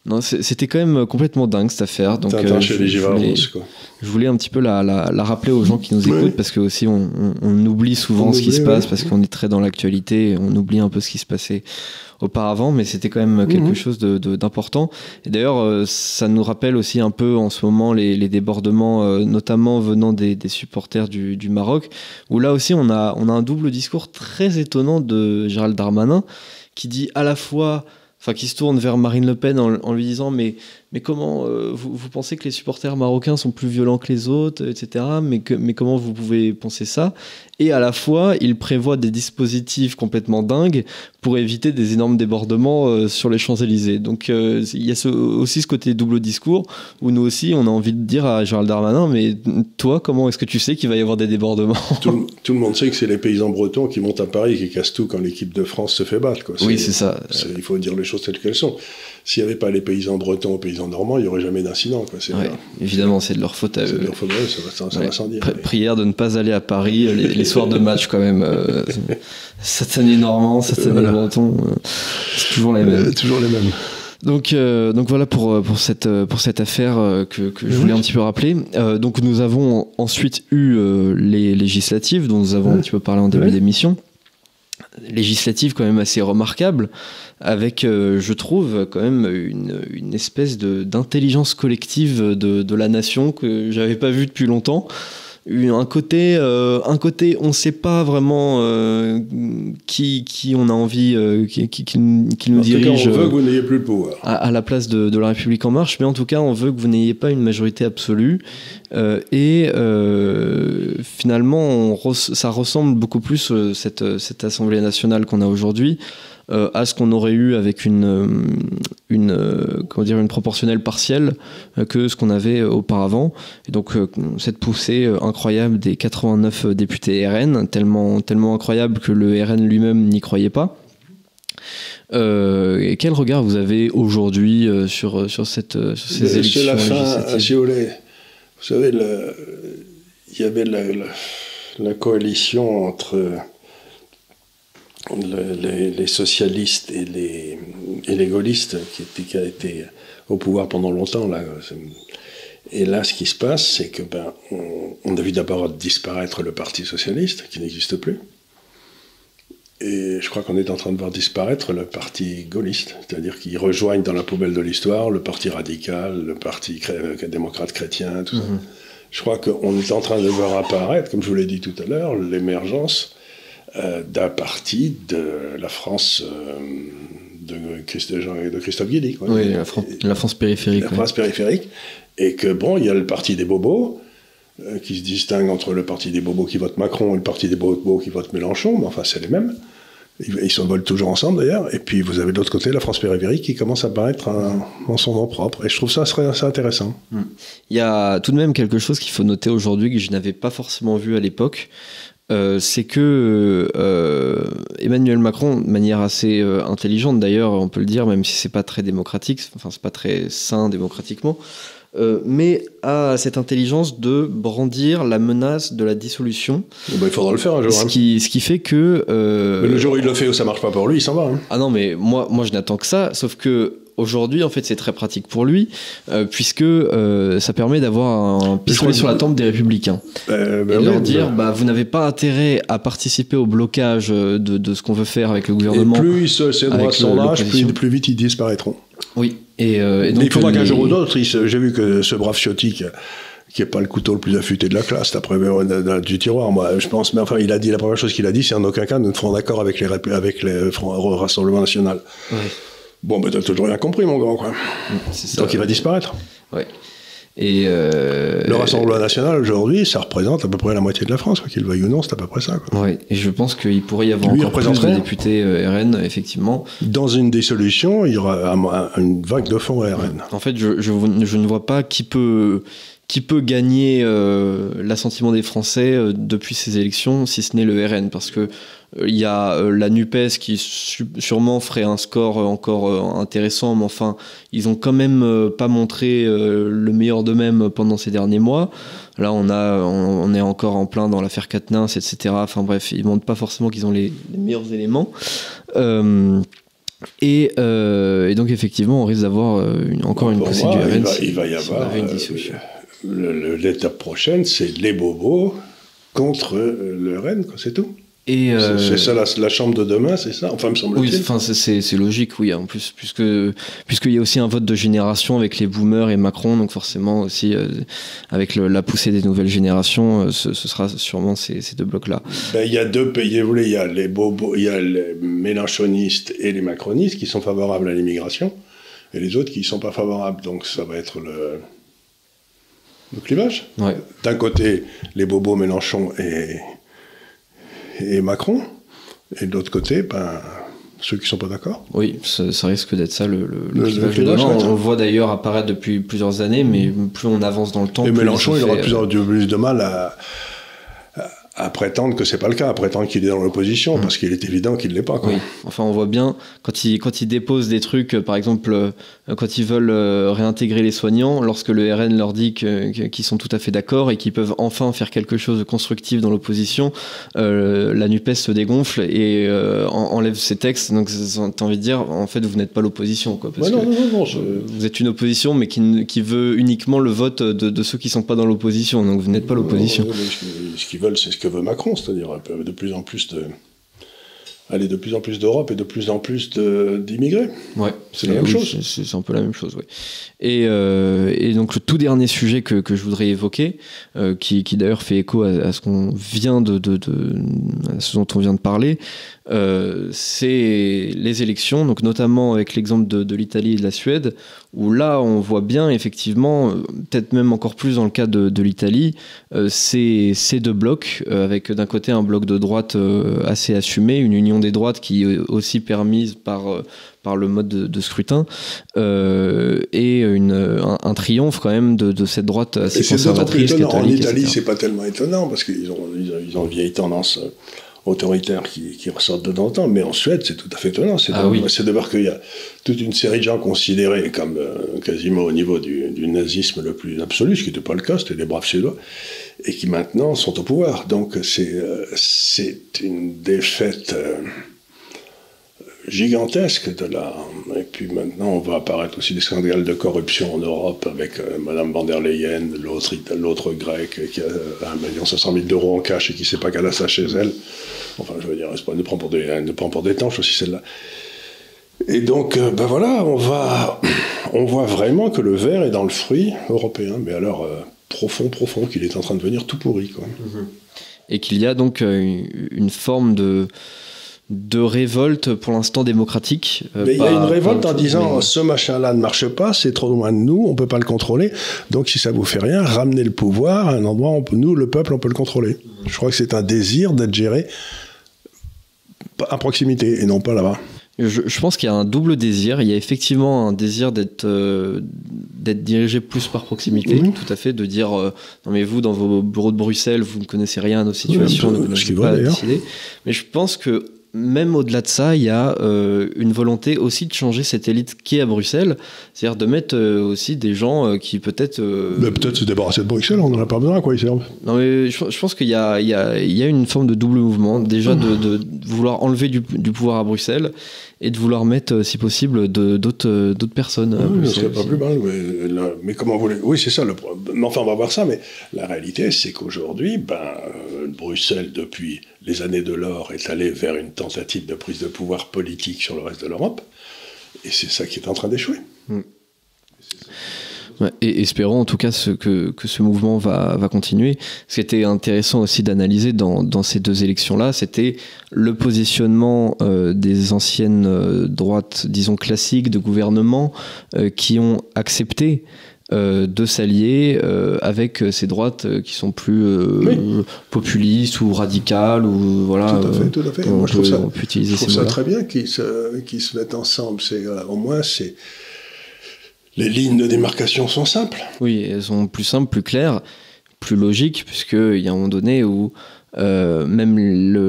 Non, c'était quand même complètement dingue cette affaire. Donc, je voulais un petit peu la rappeler aux gens qui nous écoutent, parce que aussi on oublie souvent ce qui se passe, parce qu'on est très dans l'actualité, et on oublie un peu ce qui se passait auparavant, mais c'était quand même quelque chose d'important. Et d'ailleurs, ça nous rappelle aussi un peu en ce moment les débordements, notamment venant des supporters du Maroc, où là aussi on a un double discours très étonnant de Gérald Darmanin, qui dit à la fois... Enfin, qui se tourne vers Marine Le Pen en lui disant mais comment vous pensez que les supporters marocains sont plus violents que les autres, etc. Mais comment vous pouvez penser ça? Et à la fois, il prévoit des dispositifs complètement dingues pour éviter des énormes débordements sur les Champs-Élysées. Donc il y a aussi ce côté double discours où nous aussi on a envie de dire à Gérald Darmanin, mais toi, comment est-ce que tu sais qu'il va y avoir des débordements? Tout le monde sait que c'est les paysans bretons qui montent à Paris et qui cassent tout quand l'équipe de France se fait battre, quoi. Oui, c'est ça. Il faut dire les choses telles qu'elles sont. S'il n'y avait pas les paysans bretons ou paysans normands, il n'y aurait jamais d'incident, quoi. Évidemment, c'est de leur faute à eux. C'est de leur faute à eux, ça va sans dire. Prière de ne pas aller à Paris les soirs de match, quand même. Satanés normands, satanés bretons, c'est toujours les mêmes. Toujours les mêmes. Donc voilà pour cette affaire que je voulais un petit peu rappeler. Donc nous avons ensuite eu les législatives dont nous avons un petit peu parlé en début d'émission. Législative quand même assez remarquable, avec je trouve quand même une espèce d'intelligence collective de la nation que j'avais pas vue depuis longtemps. Un côté on ne sait pas vraiment qui on a envie qui nous dirige. En tout cas, on veut que vous n'ayez plus le pouvoir à la place de la République en marche, mais en tout cas on veut que vous n'ayez pas une majorité absolue, et finalement ça ressemble beaucoup plus cette Assemblée nationale qu'on a aujourd'hui à ce qu'on aurait eu avec une proportionnelle partielle que ce qu'on avait auparavant. Et donc cette poussée incroyable des 89 députés RN, tellement incroyable que le RN lui-même n'y croyait pas. Et quel regard vous avez aujourd'hui sur ces élections C'est la fin, législatives? si vous voulez. Vous savez, il y avait la coalition entre les socialistes et les gaullistes qui a été au pouvoir pendant longtemps, là. Et là, ce qui se passe, c'est que on a vu d'abord disparaître le Parti socialiste, qui n'existe plus. Et je crois qu'on est en train de voir disparaître le Parti gaulliste, c'est-à-dire qu'ils rejoignent dans la poubelle de l'histoire le Parti radical, le Parti démocrate chrétien, tout ça. Je crois qu'on est en train de voir apparaître, comme je vous l'ai dit tout à l'heure, l'émergence d'un parti de la France de Christophe Guilly, quoi. Oui, la France périphérique. La France périphérique. Et que, il y a le parti des bobos, qui se distingue entre le parti des bobos qui votent Macron et le parti des bobos qui votent Mélenchon, mais enfin, c'est les mêmes. Ils s'envolent toujours ensemble, d'ailleurs. Et puis, vous avez de l'autre côté la France périphérique qui commence à apparaître en son nom propre. Et je trouve ça assez intéressant. Il y a tout de même quelque chose qu'il faut noter aujourd'hui que je n'avais pas forcément vu à l'époque. C'est que Emmanuel Macron, de manière assez intelligente d'ailleurs, on peut le dire, même si c'est pas très démocratique, enfin c'est pas très sain démocratiquement, mais a cette intelligence de brandir la menace de la dissolution. Il faudra le faire un jour. Ce qui fait que... Mais le jour où il le fait ou ça marche pas pour lui, il s'en va. Ah non, mais moi je n'attends que ça, sauf que aujourd'hui, en fait, c'est très pratique pour lui, puisque ça permet d'avoir un pistolet sur la tempe des Républicains. Et leur dire, vous n'avez pas intérêt à participer au blocage de ce qu'on veut faire avec le gouvernement. Et plus c'est droit de son âge, plus vite ils disparaîtront. Oui. Et donc, mais il faudra qu'un jour ou d'autre, j'ai vu que ce brave Ciotti qui n'est pas le couteau le plus affûté de la classe, d'après du tiroir, moi, je pense, mais enfin, il a dit, la première chose qu'il a dit, c'est en aucun cas nous ne ferons d'accord avec les Rassemblement National. Oui. T'as toujours rien compris, mon grand, quoi. C'est ça. Donc il va disparaître. Ouais. Et le Rassemblement National, aujourd'hui, ça représente à peu près la moitié de la France, quoi qu'il veuille ou non, c'est à peu près ça, quoi. Ouais. Et je pense qu'il pourrait y avoir encore plus de députés RN, effectivement. Dans une dissolution, il y aura une vague de fonds RN. En fait, je ne vois pas qui peut gagner l'assentiment des Français depuis ces élections, si ce n'est le RN, parce que il y a la NUPES qui sûrement ferait un score encore intéressant, mais enfin, ils ont quand même pas montré le meilleur d'eux-mêmes pendant ces derniers mois. Là, on est encore en plein dans l'affaire Quatennens, etc. Enfin bref, ils montrent pas forcément qu'ils ont les meilleurs éléments. Et donc effectivement, on risque d'avoir encore une poussée du RN. Il va y avoir une dissolution. L'étape prochaine, c'est les bobos contre le RN, c'est tout. Et c'est ça la chambre de demain, c'est ça, enfin me semble-t-il. Oui, enfin c'est logique, oui. En plus, puisqu'il y a aussi un vote de génération avec les boomers et Macron, donc forcément aussi avec la poussée des nouvelles générations, ce sera sûrement ces deux blocs-là. Ben, il y a deux pays, vous voulez, il y a les bobos, il y a les mélenchonistes et les macronistes qui sont favorables à l'immigration, et les autres qui ne sont pas favorables. Donc ça va être le clivage. Ouais. D'un côté, les bobos Mélenchon et Macron, et de l'autre côté, ceux qui ne sont pas d'accord. Oui, ça risque d'être ça le clivage de demain. On le voit d'ailleurs apparaître depuis plusieurs années, mais plus on avance dans le temps... Et Mélenchon, il aura plus de mal à prétendre que c'est pas le cas, à prétendre qu'il est dans l'opposition, parce qu'il est évident qu'il l'est pas, quoi. Oui, enfin on voit bien quand ils déposent des trucs, par exemple quand ils veulent réintégrer les soignants, lorsque le RN leur dit qu'ils sont tout à fait d'accord et qu'ils peuvent enfin faire quelque chose de constructif dans l'opposition, la NUPES se dégonfle et enlève ses textes. Donc t'as envie de dire, en fait vous n'êtes pas l'opposition, quoi, parce que vous êtes une opposition mais qui veut uniquement le vote de ceux qui sont pas dans l'opposition, donc vous n'êtes pas l'opposition. Ce qu'ils veulent, c'est ce que veut Macron, c'est-à-dire de plus en plus d'Europe et de plus en plus d'immigrés. Ouais, c'est la même chose. C'est un peu la même chose, oui. Et donc le tout dernier sujet que je voudrais évoquer, qui d'ailleurs fait écho à ce qu'on vient à ce dont on vient de parler, c'est les élections, donc notamment avec l'exemple de l'Italie et de la Suède, où là on voit bien effectivement, peut-être même encore plus dans le cas de l'Italie, ces deux blocs, avec d'un côté un bloc de droite assez assumé, une union des droites qui est aussi permise par le mode de scrutin, et un triomphe quand même de cette droite assez conservatrice, catholique. En Italie, c'est pas tellement étonnant, parce qu'ils ont une vieille tendance autoritaire qui ressortent de temps en temps, mais en Suède, c'est tout à fait étonnant. C'est de voir qu'il y a toute une série de gens considérés comme quasiment au niveau du nazisme le plus absolu, ce qui n'était pas le cas, c'était des braves Suédois, et qui maintenant sont au pouvoir. Donc c'est une défaite gigantesque et puis maintenant on va apparaître aussi des scandales de corruption en Europe avec Madame van der Leyen, l'autre grecque qui a 1,5 million d'euros en cash et qui ne sait pas qu'elle a ça chez elle. Enfin, je veux dire, elle ne prend pour des tanches aussi, celle-là. Et donc, voilà, on voit vraiment que le verre est dans le fruit européen, mais alors profond, qu'il est en train de devenir tout pourri, quoi. Et qu'il y a donc une forme de révolte pour l'instant démocratique. Mais il y a une révolte en disant ce machin-là ne marche pas, c'est trop loin de nous, on peut pas le contrôler, donc si ça vous fait rien, ramenez le pouvoir à un endroit où nous, le peuple, on peut le contrôler. Je crois que c'est un désir d'être géré à proximité et non pas là-bas. Je pense qu'il y a un double désir. Il y a effectivement un désir d'être dirigé plus par proximité, tout à fait, de dire non mais vous, dans vos bureaux de Bruxelles, vous ne connaissez rien à nos situations, vous ne pouvez pas décider. Mais je pense que même au-delà de ça, il y a une volonté aussi de changer cette élite qui est à Bruxelles, c'est-à-dire de mettre aussi des gens qui peut-être... Mais peut-être se débarrasser de Bruxelles, on n'en a pas besoin, à quoi ils servent. Non mais je pense qu'il y a une forme de double mouvement, déjà de vouloir enlever du pouvoir à Bruxelles et de vouloir mettre, si possible, d'autres personnes. Oui, ce serait pas plus mal, mais comment vous voulez... Oui, c'est ça le problème. Enfin, on va voir ça, mais la réalité, c'est qu'aujourd'hui, Bruxelles, depuis les années de l'or, est allée vers une tentative de prise de pouvoir politique sur le reste de l'Europe, et c'est ça qui est en train d'échouer. Ouais, et espérons en tout cas que ce mouvement va continuer. Ce qui était intéressant aussi d'analyser dans ces deux élections-là, c'était le positionnement des anciennes droites, disons classiques, de gouvernement, qui ont accepté de s'allier avec ces droites qui sont plus populistes ou radicales, ou voilà. Tout à fait. Moi, je trouve ça très bien qu'ils se mettent ensemble. Au moins, les lignes de démarcation sont simples. Oui, elles sont plus simples, plus claires, plus logiques, puisqu'il y a un moment donné où même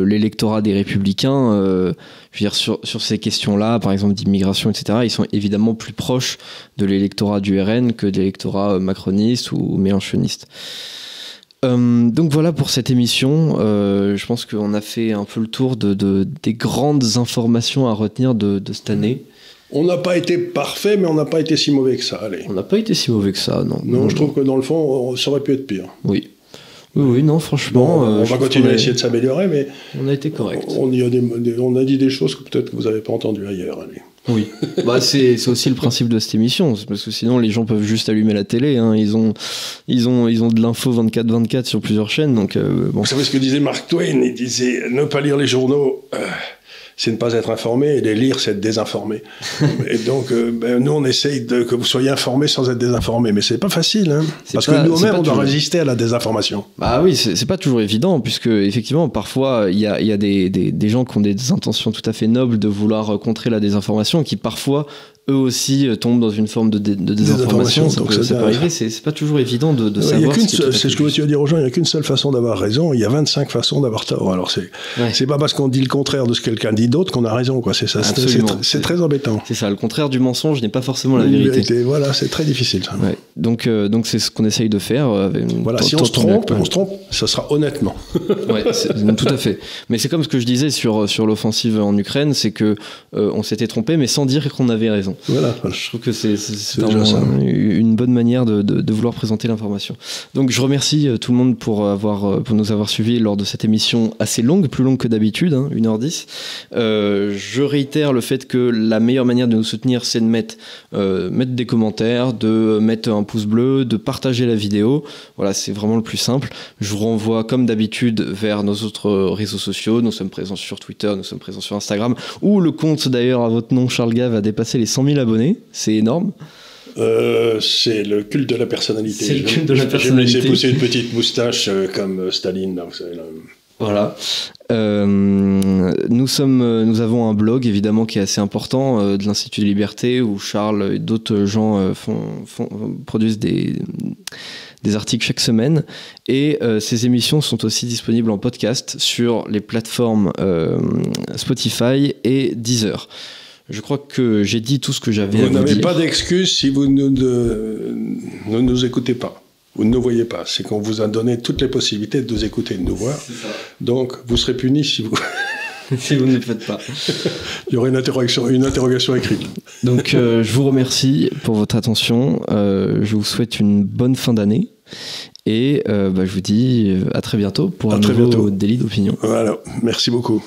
l'électorat des Républicains, je veux dire, sur ces questions-là, par exemple d'immigration, etc., ils sont évidemment plus proches de l'électorat du RN que de l'électorat macroniste ou mélenchoniste. Donc voilà pour cette émission. Je pense qu'on a fait un peu le tour des grandes informations à retenir de cette année. On n'a pas été parfait, mais on n'a pas été si mauvais que ça. Allez. On n'a pas été si mauvais que ça, non. Non, je trouve que dans le fond, ça aurait pu être pire. Oui. Oui, non, franchement. Bon, on va continuer à essayer de s'améliorer, mais. On a été correct. On a dit des choses que peut-être que vous n'avez pas entendues ailleurs. Allez. Oui. Bah, c'est aussi le principe de cette émission, parce que sinon les gens peuvent juste allumer la télé. Hein. Ils ont de l'info 24/24 sur plusieurs chaînes. Donc, bon. Vous savez ce que disait Mark Twain? Il disait ne pas lire les journaux. C'est ne pas être informé, et les lire, c'est être désinformé. Et donc, nous, on essaye que vous soyez informés sans être désinformés. Mais c'est pas facile, hein, parce que nous-mêmes, on doit résister à la désinformation. Bah oui, c'est pas toujours évident, puisque effectivement, parfois, il y a des gens qui ont des intentions tout à fait nobles de vouloir contrer la désinformation, qui parfois eux aussi tombent dans une forme de désinformation. Ça peut arriver, c'est pas toujours évident de savoir. C'est ce que tu vas dire aux gens, il n'y a qu'une seule façon d'avoir raison, il y a 25 façons d'avoir tort. Alors c'est pas parce qu'on dit le contraire de ce que quelqu'un dit d'autre qu'on a raison, quoi. C'est ça, c'est très embêtant. C'est ça, le contraire du mensonge n'est pas forcément la vérité. Voilà, c'est très difficile, ça. Ouais. Donc c'est ce qu'on essaye de faire. Voilà, si on se trompe, ça sera honnêtement. Ouais, tout à fait. Mais c'est comme ce que je disais sur l'offensive en Ukraine, c'est que on s'était trompé, mais sans dire qu'on avait raison. Voilà. Je trouve que c'est une bonne manière de vouloir présenter l'information. Donc je remercie tout le monde pour nous avoir suivis lors de cette émission assez longue, plus longue que d'habitude, hein, 1h10. Je réitère le fait que la meilleure manière de nous soutenir, c'est de mettre des commentaires, de mettre un pouce bleu, de partager la vidéo. Voilà, c'est vraiment le plus simple. Je vous renvoie comme d'habitude vers nos autres réseaux sociaux. Nous sommes présents sur Twitter, nous sommes présents sur Instagram, où le compte d'ailleurs à votre nom, Charles Gave, a dépassé les 100 000 abonnés. C'est énorme. C'est le culte de la personnalité. C'est le culte de la personnalité. Je vais me laisser pousser une petite moustache comme Staline. Là, vous savez, là. Voilà. Nous avons un blog évidemment qui est assez important de l'Institut de Liberté, où Charles et d'autres gens produisent des articles chaque semaine, et ces émissions sont aussi disponibles en podcast sur les plateformes Spotify et Deezer. Je crois que j'ai dit tout ce que j'avais à vous dire. Vous n'avez pas d'excuse si vous ne nous écoutez pas. Vous ne nous voyez pas. C'est qu'on vous a donné toutes les possibilités de nous écouter et de nous voir. Donc, vous serez punis si vous... si vous ne le faites pas. Il y aurait une interrogation écrite. Donc, je vous remercie pour votre attention. Je vous souhaite une bonne fin d'année. Et je vous dis à très bientôt pour un nouveau délit d'opinion. Voilà. Merci beaucoup.